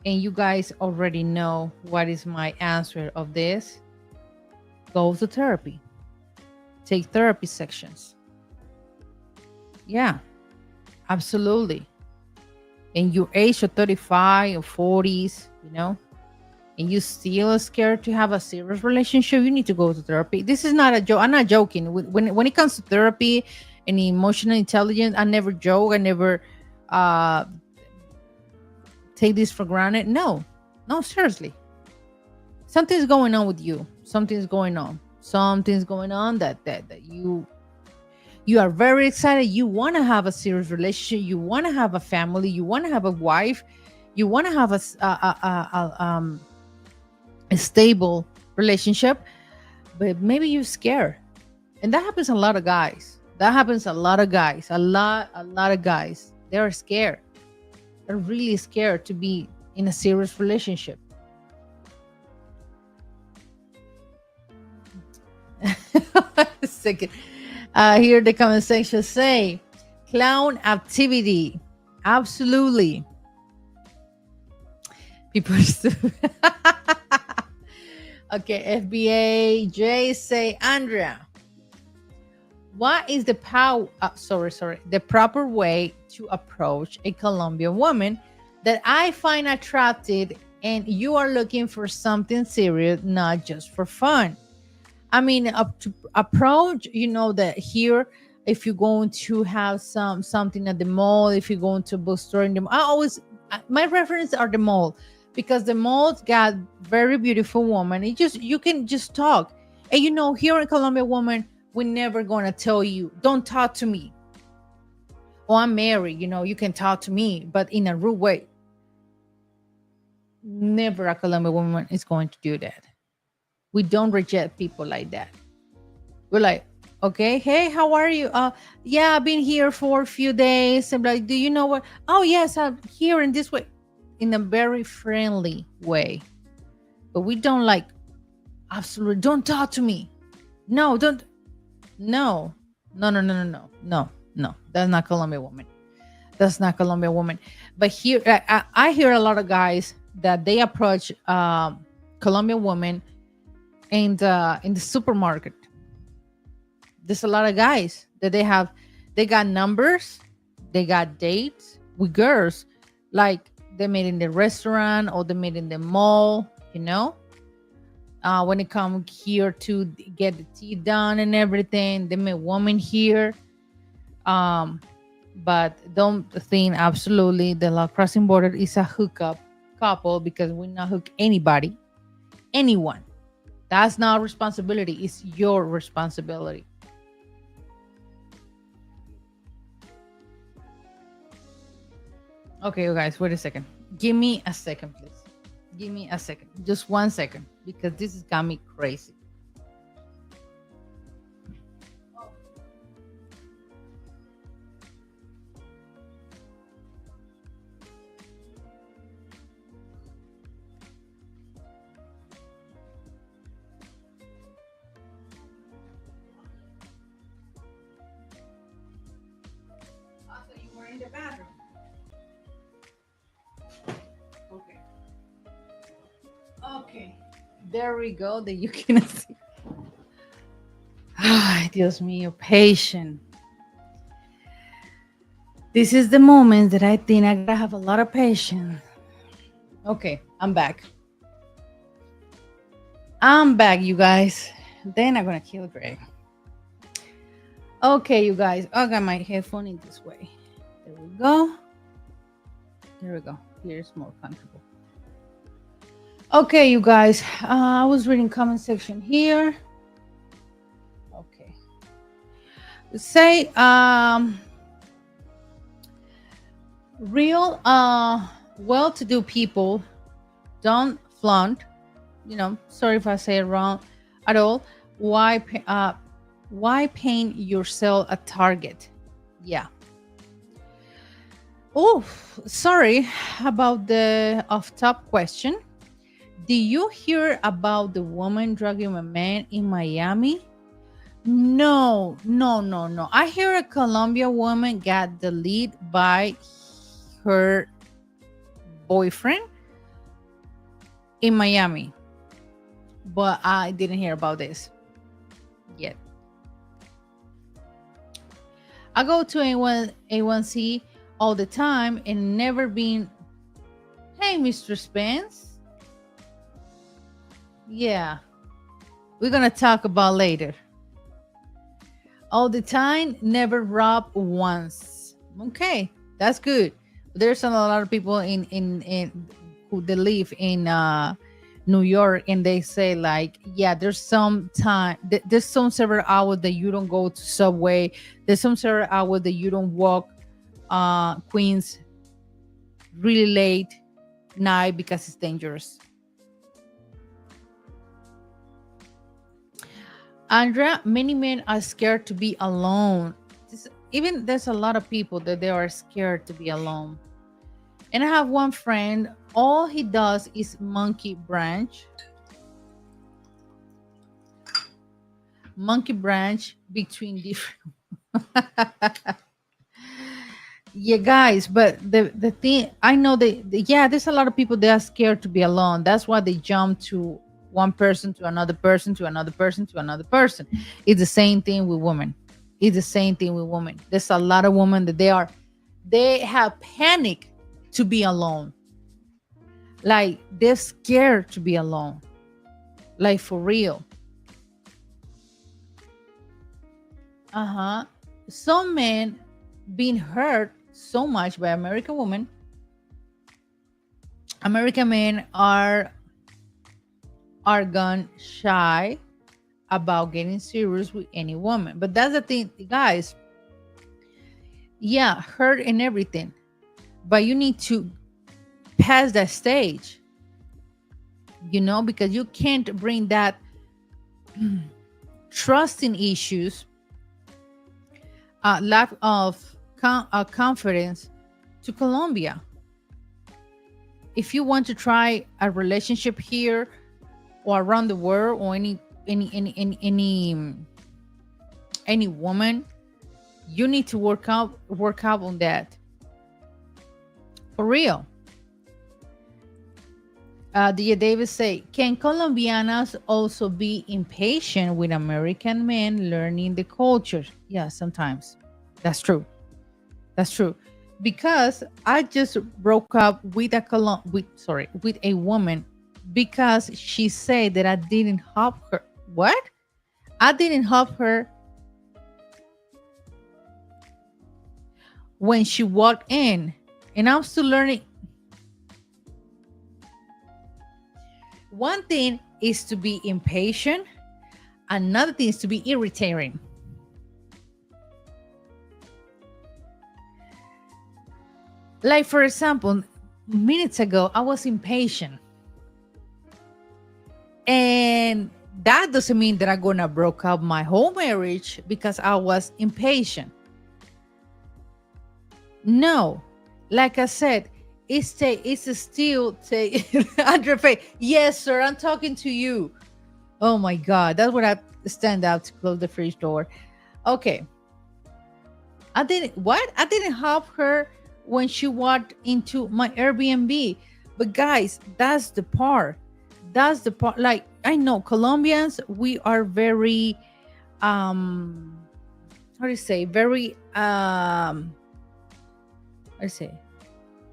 C: And you guys already know what is my answer of this. Go to therapy. Take therapy sections. Yeah, absolutely. And your age of 35 or 40s, you know, and you still scared to have a serious relationship, you need to go to therapy. This is not a joke. I'm not joking. When it comes to therapy and emotional intelligence, I never joke. I never take this for granted. No, seriously. Something's going on with you. Something's going on that You are very excited. You want to have a serious relationship. You want to have a family. You want to have a wife. You want to have a stable relationship, but maybe you're scared. And that happens a lot of guys. That happens a lot of guys. A lot of guys. They're scared. They're really scared to be in a serious relationship. A second. Here the comment section say clown activity. Absolutely. People are stupid. Okay, FBA J say Andrea. What is the the proper way to approach a Colombian woman that I find attractive and you are looking for something serious, not just for fun? I mean, up to approach, that here, if you're going to have something at the mall, if you're going to a bookstore in the, my reference are the mall, because the malls got very beautiful woman. You can just talk, and here in Colombia, woman, we're never gonna tell you don't talk to me. Oh, I'm married. You can talk to me, but in a rude way. Never a Colombian woman is going to do that. We don't reject people like that. We're like, okay, hey, how are you? Yeah, I've been here for a few days. I'm like, do you know what? Oh, yes, I'm here in this way, in a very friendly way. But we don't like, absolutely, don't talk to me. No, don't. No. That's not Colombian woman. That's not Colombian woman. But here, I hear a lot of guys that they approach Colombian women in the supermarket. There's a lot of guys that they got numbers, they got dates with girls, like they met in the restaurant or they met in the mall. When it come here to get the tea done and everything, they met women here. But don't think absolutely the law crossing border is a hookup couple, because we not hook anyone. That's not responsibility. It's your responsibility. Okay, you guys, wait a second. Give me a second, please. Give me a second. Just 1 second, because this has got me crazy. Also, you were in the bathroom. Okay. Okay. There we go. That you can see. Ay, Dios mío, patient. This is the moment that I think I gotta have a lot of patience. Okay, I'm back. I'm back, you guys. Then I'm gonna kill Greg. Okay, you guys. I got my headphone in this way. There we go. There we go. Here's more comfortable. Okay, you guys. I was reading comment section here. Okay. Say real well-to-do people don't flaunt. Sorry if I say it wrong at all. Why paint yourself a target? Yeah. Oh, sorry about the off-top question. Did you hear about the woman drugging a man in Miami? No. I hear a Colombian woman got the lead by her boyfriend in Miami, but I didn't hear about this yet. I go to A1C all the time and never been. Hey, Mr. Spence. Yeah, we're gonna talk about later. All the time, never rob once. Okay, that's good. There's a lot of people in who they live in New York, and they say like, yeah, there's some time, there's some several hours that you don't go to subway. There's some several hours that you don't walk Queens really late night because it's dangerous. Andrea, many men are scared to be alone. Even there's a lot of people that they are scared to be alone. And I have one friend, all he does is monkey branch between different. Yeah, guys, but the thing I know yeah, there's a lot of people that are scared to be alone. That's why they jump to one person to another person to another person to another person. It's the same thing with women. It's the same thing with women. There's a lot of women that they have panic to be alone. Like they're scared to be alone. Like for real. Uh-huh. Some men being hurt so much by American women. American men are gun shy about getting serious with any woman. But that's the thing, guys. Yeah, hurt and everything. But you need to pass that stage, because you can't bring that trusting issues, lack of confidence to Colombia. If you want to try a relationship here or around the world, or any woman, you need to work out on that for real. DJ Davis say, can Colombianas also be impatient with American men learning the culture? Yeah, sometimes. That's true. That's true. Because I just broke up with with a woman because she said that I didn't help her. What? I didn't help her when she walked in, and I'm still learning. One thing is to be impatient. Another thing is to be irritating. Like, for example, minutes ago, I was impatient. And that doesn't mean that I'm going to break up my whole marriage because I was impatient. No. Like I said, it's still Andre Faye. Yes, sir, I'm talking to you. Oh my God, that's what I stand out to close the fridge door. Okay. I didn't help her when she walked into my Airbnb. But guys, that's the part. Like, I know Colombians, we are very how do you say, very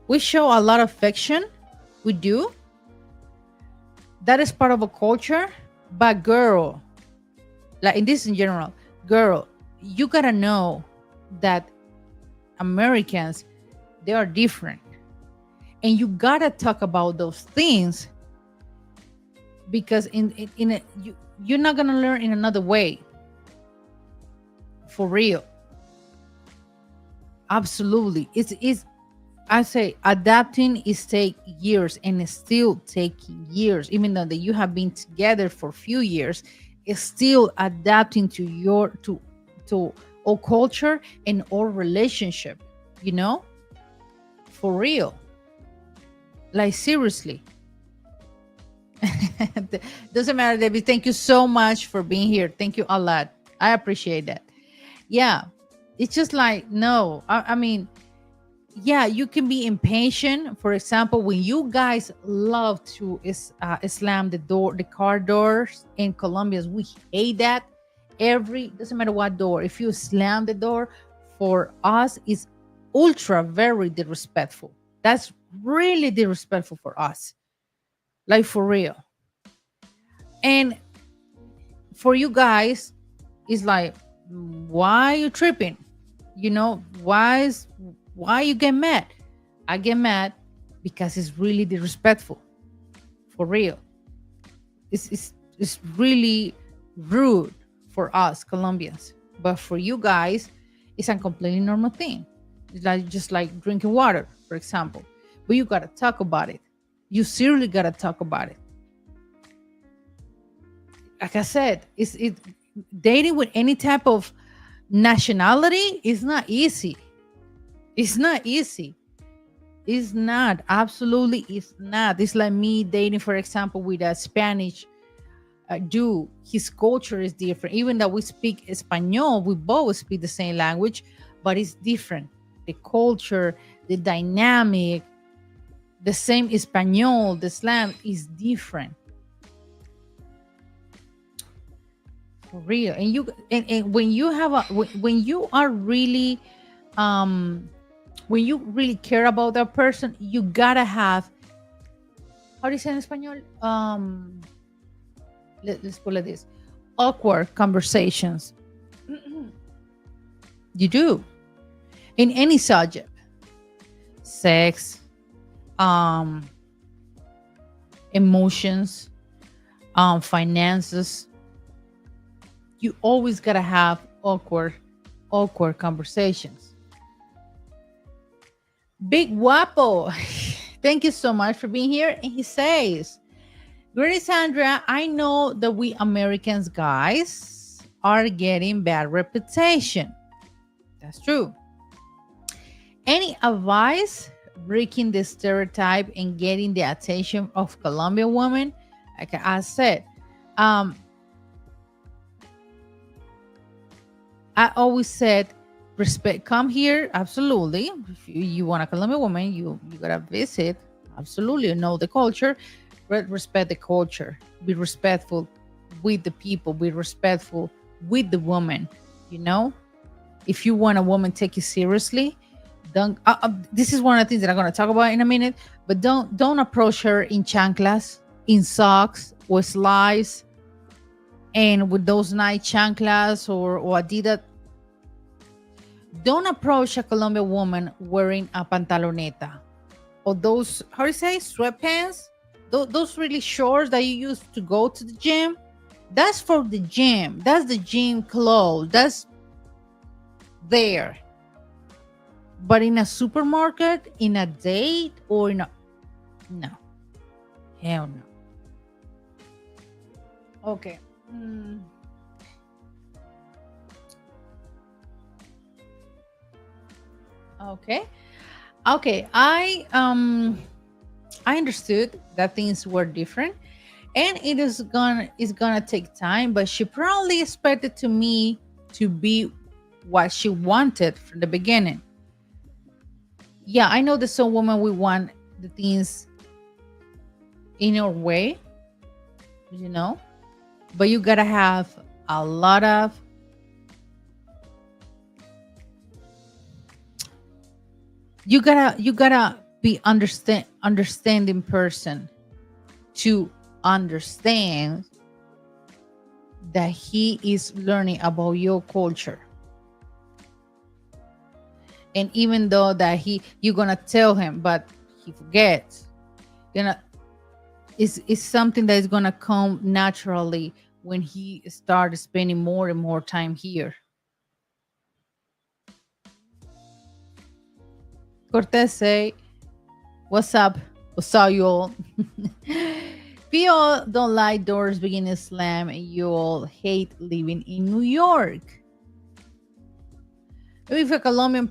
C: we show a lot of affection. We do. That is part of a culture. But girl, like in this in general, girl, you gotta know that Americans, they are different. And you gotta talk about those things because you're not gonna learn in another way. For real. Absolutely. It's I say adapting is take years, and it's still taking years, even though that you have been together for a few years. It's still adapting to our culture and our relationship, for real. Like, seriously. Doesn't matter, Debbie. Thank you so much for being here. Thank you a lot. I appreciate that. Yeah. It's just like, no, I mean, yeah, you can be impatient. For example, when you guys love to slam the car doors in Colombia, we hate that. Doesn't matter what door, if you slam the door, for us is ultra very disrespectful. That's really disrespectful for us, like for real. And for you guys, it's like, why are you tripping? Why you get mad? I get mad because it's really disrespectful, for real. is really rude for us Colombians, but for you guys, it's a completely normal thing. It's like just like drinking water, for example. But you gotta talk about it. You seriously gotta talk about it. Like I said, it dating with any type of nationality is not easy. It's not easy. It's not. Absolutely, it's not. It's like me dating, for example, with a Spanish dude. His culture is different. Even though we speak Espanol, we both speak the same language, but it's different. The culture, the dynamic, the same Espanol, the slang is different. For real. And and when you have a when you are really um when you really care about that person, you gotta have, how do you say in Espanol? Let's put it this, awkward conversations. You do in any subject, sex, um, emotions, finances. You always gotta have awkward conversations. Big Guapo, thank you so much for being here. And he says, Great Sandra, I know that we Americans guys are getting bad reputation. That's true. Any advice breaking the stereotype and getting the attention of Colombian women? Like I said, I always said respect. Come here, absolutely. If you want a Colombian woman, you gotta visit. Absolutely, know the culture, but respect the culture. Be respectful with the people. Be respectful with the woman. You know, if you want a woman take you seriously, don't. This is one of the things that I'm gonna talk about in a minute. But don't approach her in chanclas, in socks, or slides, and with those nice chanclas or Adidas. Don't approach a Colombian woman wearing a pantaloneta or those, how do you say, sweatpants? Those really shorts that you use to go to the gym. That's for the gym. That's the gym clothes. That's there. But in a supermarket, in a date, or in a, no. Hell no. Okay. Okay. Okay. I understood that things were different, and it's gonna take time, but she probably expected to me to be what she wanted from the beginning. Yeah, I know that some women we want the things in your way, you know, but you gotta have a lot of, you gotta be understanding person to understand that he is learning about your culture. And even though that you're gonna tell him, but he forgets, you know, it's something that is gonna come naturally when he starts spending more and more time here. Cortez say, what's up? What's up, you all? People don't like doors being slammed, and you all hate living in New York. If a Colombian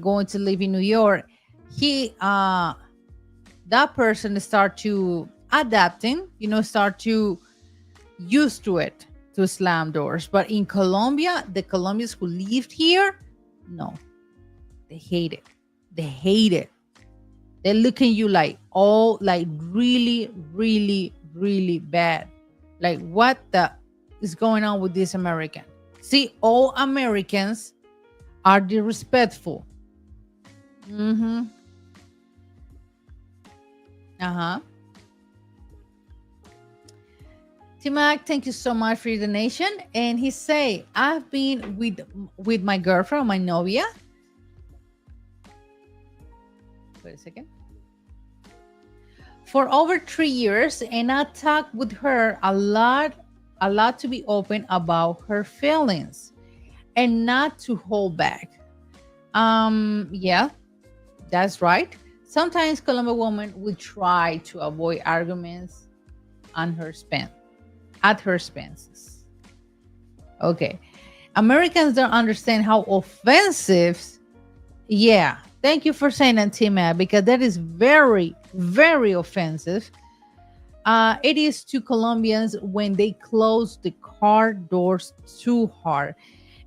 C: going to live in New York, that person start to adapting, start to used to it, to slam doors. But in Colombia, the Colombians who lived here, no, they hate it. They hate it. They're looking at you like really, really, really bad. Like, what the is going on with this American? See, all Americans are disrespectful. Mm-hmm. Uh-huh. Timac, thank you so much for your donation. And he say, I've been with my girlfriend, my novia. Wait a second. for over 3 years, and I talked with her a lot to be open about her feelings and not to hold back. Yeah, that's right. Sometimes Colombian women would try to avoid arguments on her span at her expenses. Okay. Americans don't understand how offensive. Yeah. Thank you for saying that, Tima, because that is very, very offensive. It is to Colombians when they close the car doors too hard.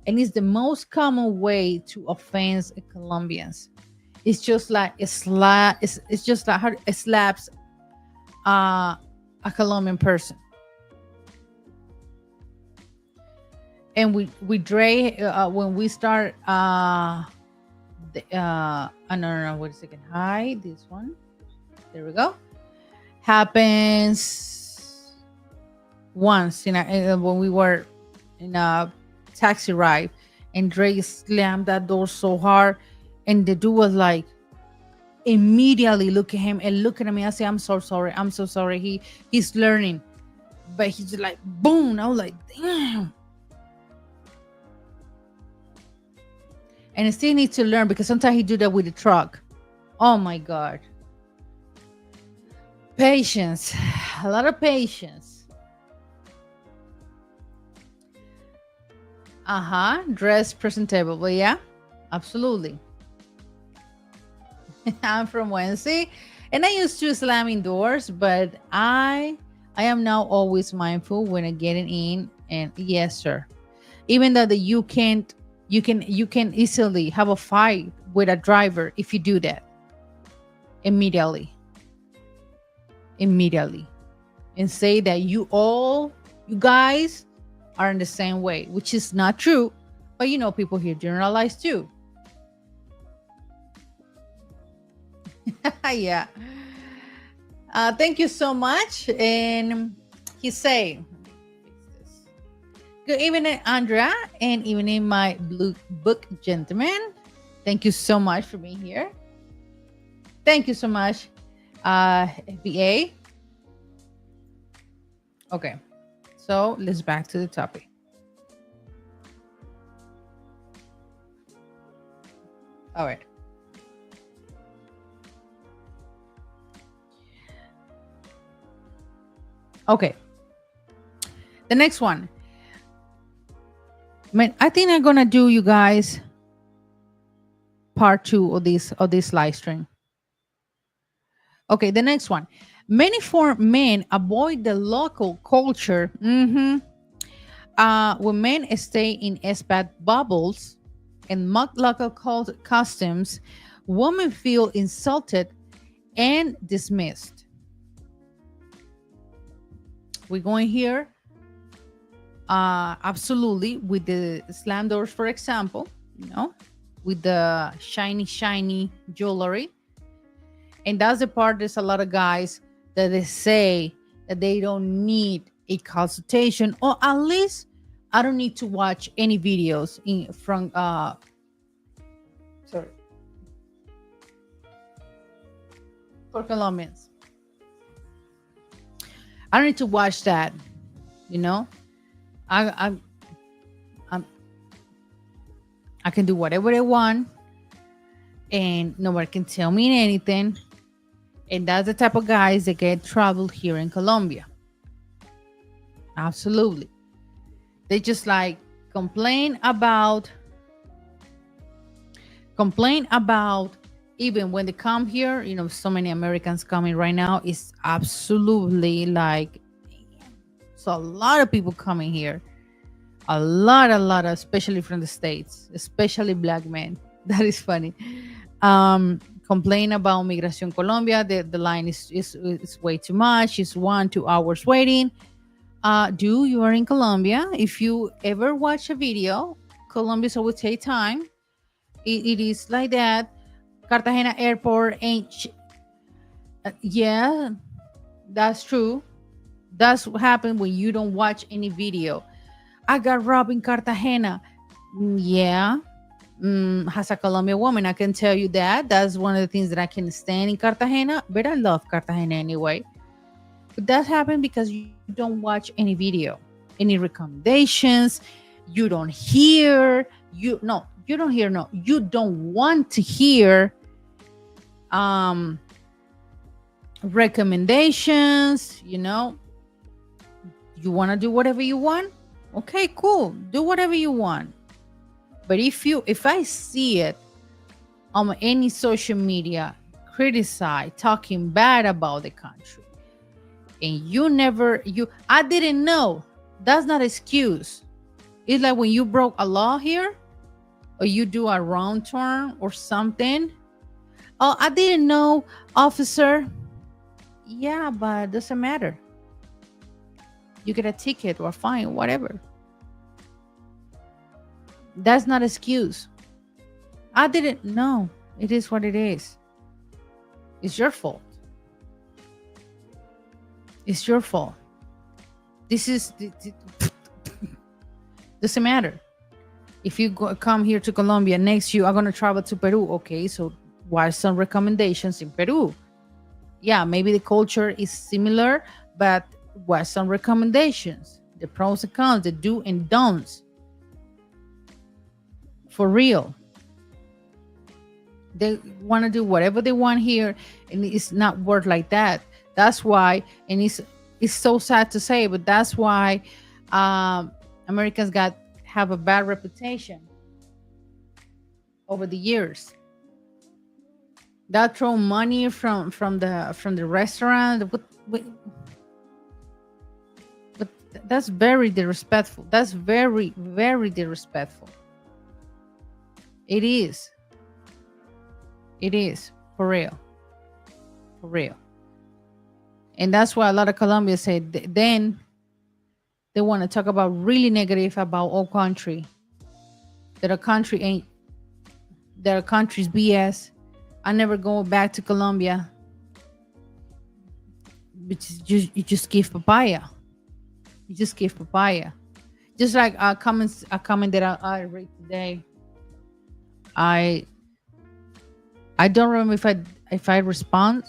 C: And it's the most common way to offend Colombians. It's just like it's just like how it slaps a Colombian person. And we Dre when we start no, wait a second. Hi, this one. There we go. Happens once when we were in a taxi ride, and Dre slammed that door so hard, and the dude was like immediately look at him and looking at me. I say, I'm so sorry. I'm so sorry. He's learning. But he's just like boom. I was like, damn. And I still need to learn because sometimes he do that with the truck. Oh my God. Patience. A lot of patience. Dress presentable. But yeah, absolutely. I'm from Wednesday, and I used to slam doors, but I am now always mindful when I'm getting in. And yes, sir. Even though you can easily have a fight with a driver if you do that immediately, and say that you guys are in the same way, which is not true. But people here generalize too. Yeah. Thank you so much. And he say, good evening, Andrea, and evening, my blue book gentlemen. Thank you so much for being here. Thank you so much, FBA. Okay, so let's back to the topic. All right. Okay. The next one. I think I'm gonna do, you guys, part 2 of this live stream. Okay, the next one. Many foreign men avoid the local culture. When men stay in expat bubbles and mock local customs, women feel insulted and dismissed. We're going here. Absolutely, with the slam doors, for example, with the shiny jewelry. And that's the part. There's a lot of guys that they say that they don't need a consultation, or at least I don't need to watch any videos from for Colombians. I don't need to watch that. I can do whatever I want, and nobody can tell me anything. And that's the type of guys that get trouble here in Colombia. Absolutely. They just like complain about even when they come here. So many Americans coming right now. It's absolutely like, so a lot of people coming here. A lot, especially from the States, especially black men. That is funny. Complain about Migración Colombia. The line is way too much. It's 1-2 hours waiting. You are in Colombia. If you ever watch a video, Colombians always take time. It is like that. Cartagena airport ain't. Yeah, that's true. That's what happens when you don't watch any video. I got robbed in Cartagena. Yeah, as a Colombian woman, I can tell you that that's one of the things that I can stand in Cartagena, but I love Cartagena anyway. But that happened because you don't watch any video, any recommendations. You don't hear. You don't hear. No, you don't want to hear recommendations. You want to do whatever you want. Okay, cool. Do whatever you want. But if I see it on any social media, criticize, talking bad about the country, and I didn't know, that's not excuse. It's like when you broke a law here, or you do a wrong turn or something. Oh, I didn't know, officer. Yeah, but it doesn't matter. You get a ticket or fine, whatever. That's not excuse. I didn't know. It is what it is. It's your fault. It's your fault. Doesn't matter. If you come here to Colombia, next you are going to travel to Peru. Okay, so what are some recommendations in Peru? Yeah, maybe the culture is similar, but what are some recommendations? The pros and cons, the do and don'ts. For real. They want to do whatever they want here, and it's not worth like that. That's why, and it's so sad to say, but that's why Americans have a bad reputation over the years. That throw money from the restaurant, but that's very disrespectful. That's very, very disrespectful. It is. It is, for real. For real. And that's why a lot of Colombians say then they want to talk about really negative about our country. That our country's BS. I never go back to Colombia. But you just give papaya. You just give papaya. Just like a comment that I read today. I don't remember if I respond,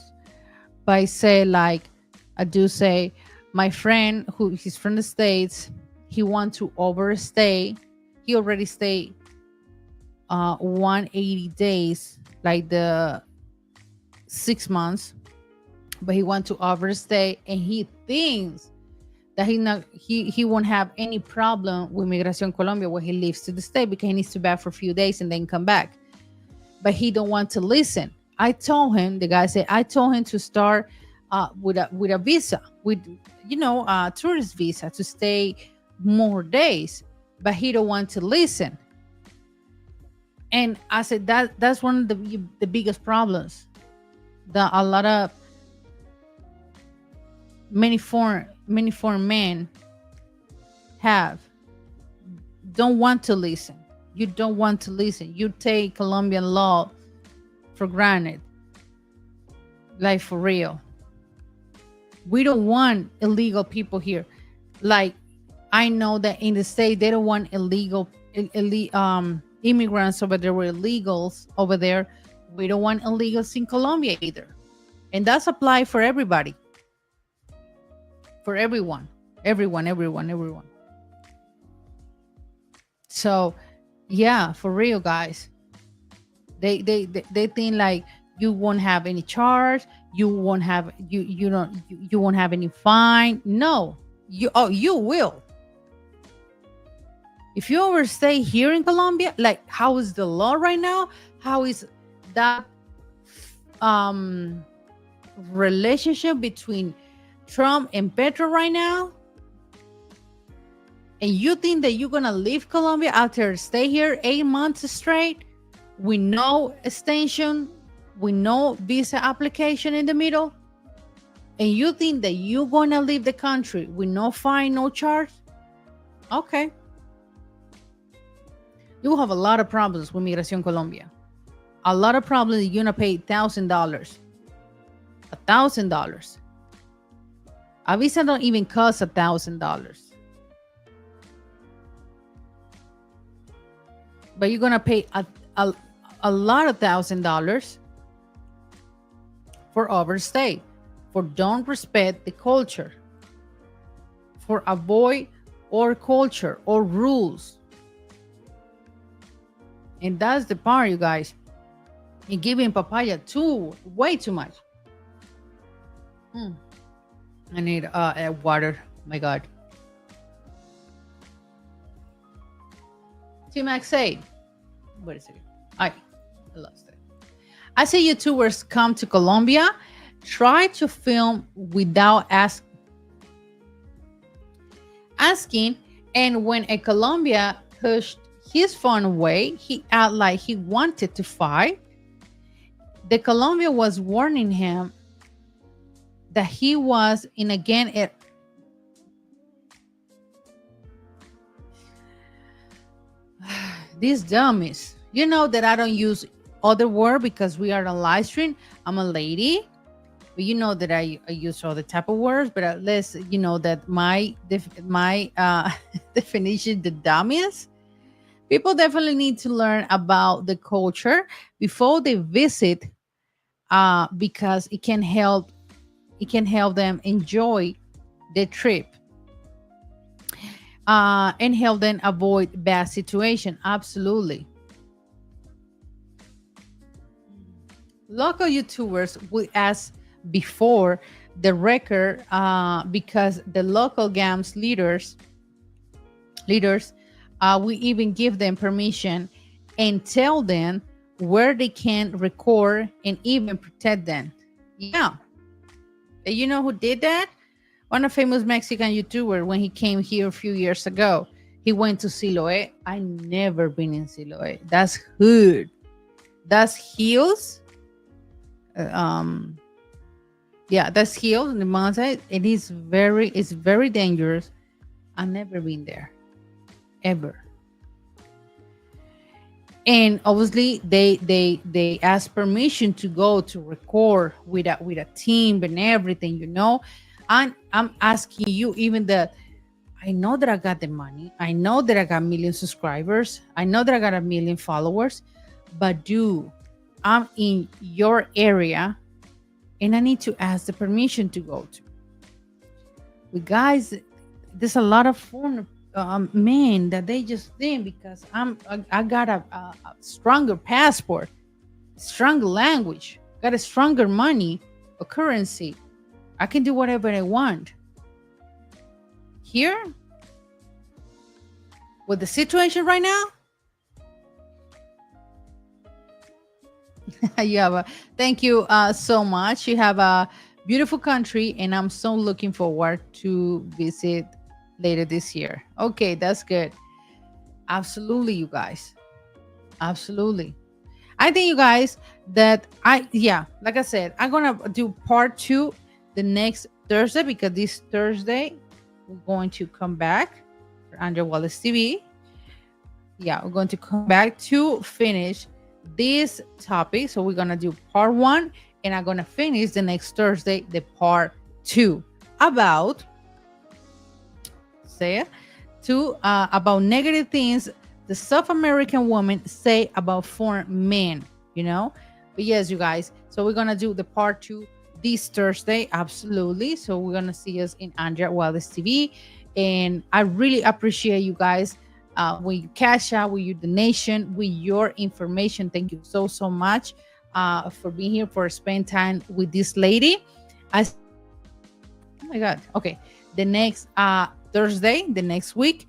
C: but I say, like, I do say, my friend he's from the States, he wants to overstay. He already stayed 180 days, like the 6 months, but he wants to overstay, and he thinks that he won't have any problem with Migración Colombia where he lives to the state, because he needs to be back for a few days and then come back. But he don't want to listen. I told him, the guy said, I told him to start with a visa, with a tourist visa, to stay more days, but he don't want to listen. And I said that's one of the biggest problems that a lot of many foreign men have. Don't want to listen. You don't want to listen. You take Colombian law for granted. Like, for real. We don't want illegal people here. Like, I know that in the state they don't want illegal immigrants over there, or illegals over there. We don't want illegals in Colombia either. And that's applied for everybody. For everyone. Everyone. So, yeah, for real, guys. They think like you won't have any charge, you won't have you won't have any fine. No, you will. If you overstay here in Colombia, like, how is the law right now? How is that relationship between Trump and Petro right now? And you think that you're gonna leave Colombia after stay here 8 months straight with no extension, with no visa application in the middle? And you think that you're gonna leave the country with no fine, no charge? Okay. You will have a lot of problems with Migración Colombia. A lot of problems. You're gonna pay $1,000. $1,000. A visa don't even cost $1,000. but you're gonna pay a, a lot of $1,000 for overstay, for don't respect the culture, for avoid or culture or rules. And that's the part, you guys. You're giving papaya way too much. I need water. My God. T-Max say, wait a second. I lost it. I see YouTubers come to Colombia, try to film without asking, and when a Colombia pushed his phone away, he act like he wanted to fight. The Colombian was warning him that he was in again these dummies. You know that I don't use other word because we are on live stream. I'm a lady, but you know that I use all the type of words. But at least you know that my definition, the dummies. People definitely need to learn about the culture before they visit, because it can help them enjoy the trip, and help them avoid bad situation. Absolutely. Local YouTubers will ask before the record, because the local games leaders we even give them permission and tell them where they can record and even protect them. Yeah. You know who did that? One of famous Mexican YouTuber, when he came here a few years ago, he went to Siloé. I never been in Siloé. That's hood. That's hills. Yeah, that's hills in the mountain. It's very dangerous. I've never been there. Ever. And obviously they ask permission to go to record with a team and everything, you know. I'm asking you, even that I know that I got the money, I know that I got million subscribers, I know that I got a million followers, but I'm in your area and I need to ask the permission to go to. But guys, there's a lot of foreign men that they just think because I got a stronger passport, stronger language, got a stronger money or currency, I can do whatever I want. Here, with the situation right now, thank you so much. You have a beautiful country, and I'm so looking forward to visit later this year. Okay, that's good. Absolutely, you guys. Absolutely. I think, you guys, that like I said, I'm gonna do part 2 the next Thursday, because this Thursday we're going to come back for Andrea Wallace TV. Yeah, we're going to come back to finish this topic. So we're gonna do part 1, and I'm gonna finish the next Thursday the part 2 about about negative things the South American women say about foreign men, you know. But yes, you guys, so we're gonna do the part 2 this Thursday. Absolutely. So we're gonna see us in Andrea Wallace TV, and I really appreciate you guys with your cash out, with your donation, with your information. Thank you so much for being here, for spending time with this lady. Oh my God. Okay, the next Thursday, the next week,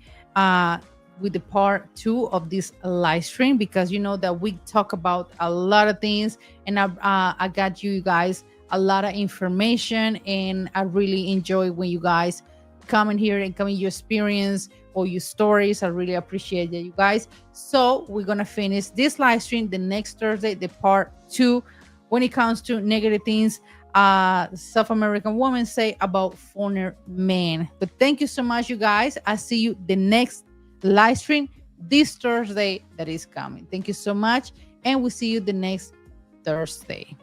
C: with the part 2 of this live stream, because you know that we talk about a lot of things, and I got you guys a lot of information, and I really enjoy when you guys come in here and come in your experience or your stories. I really appreciate that, you guys. So we're gonna finish this live stream the next Thursday, the part 2, when it comes to negative things South American women say about foreign men. But thank you so much, you guys. I see you the next live stream this Thursday that is coming. Thank you so much, and we'll see you the next Thursday.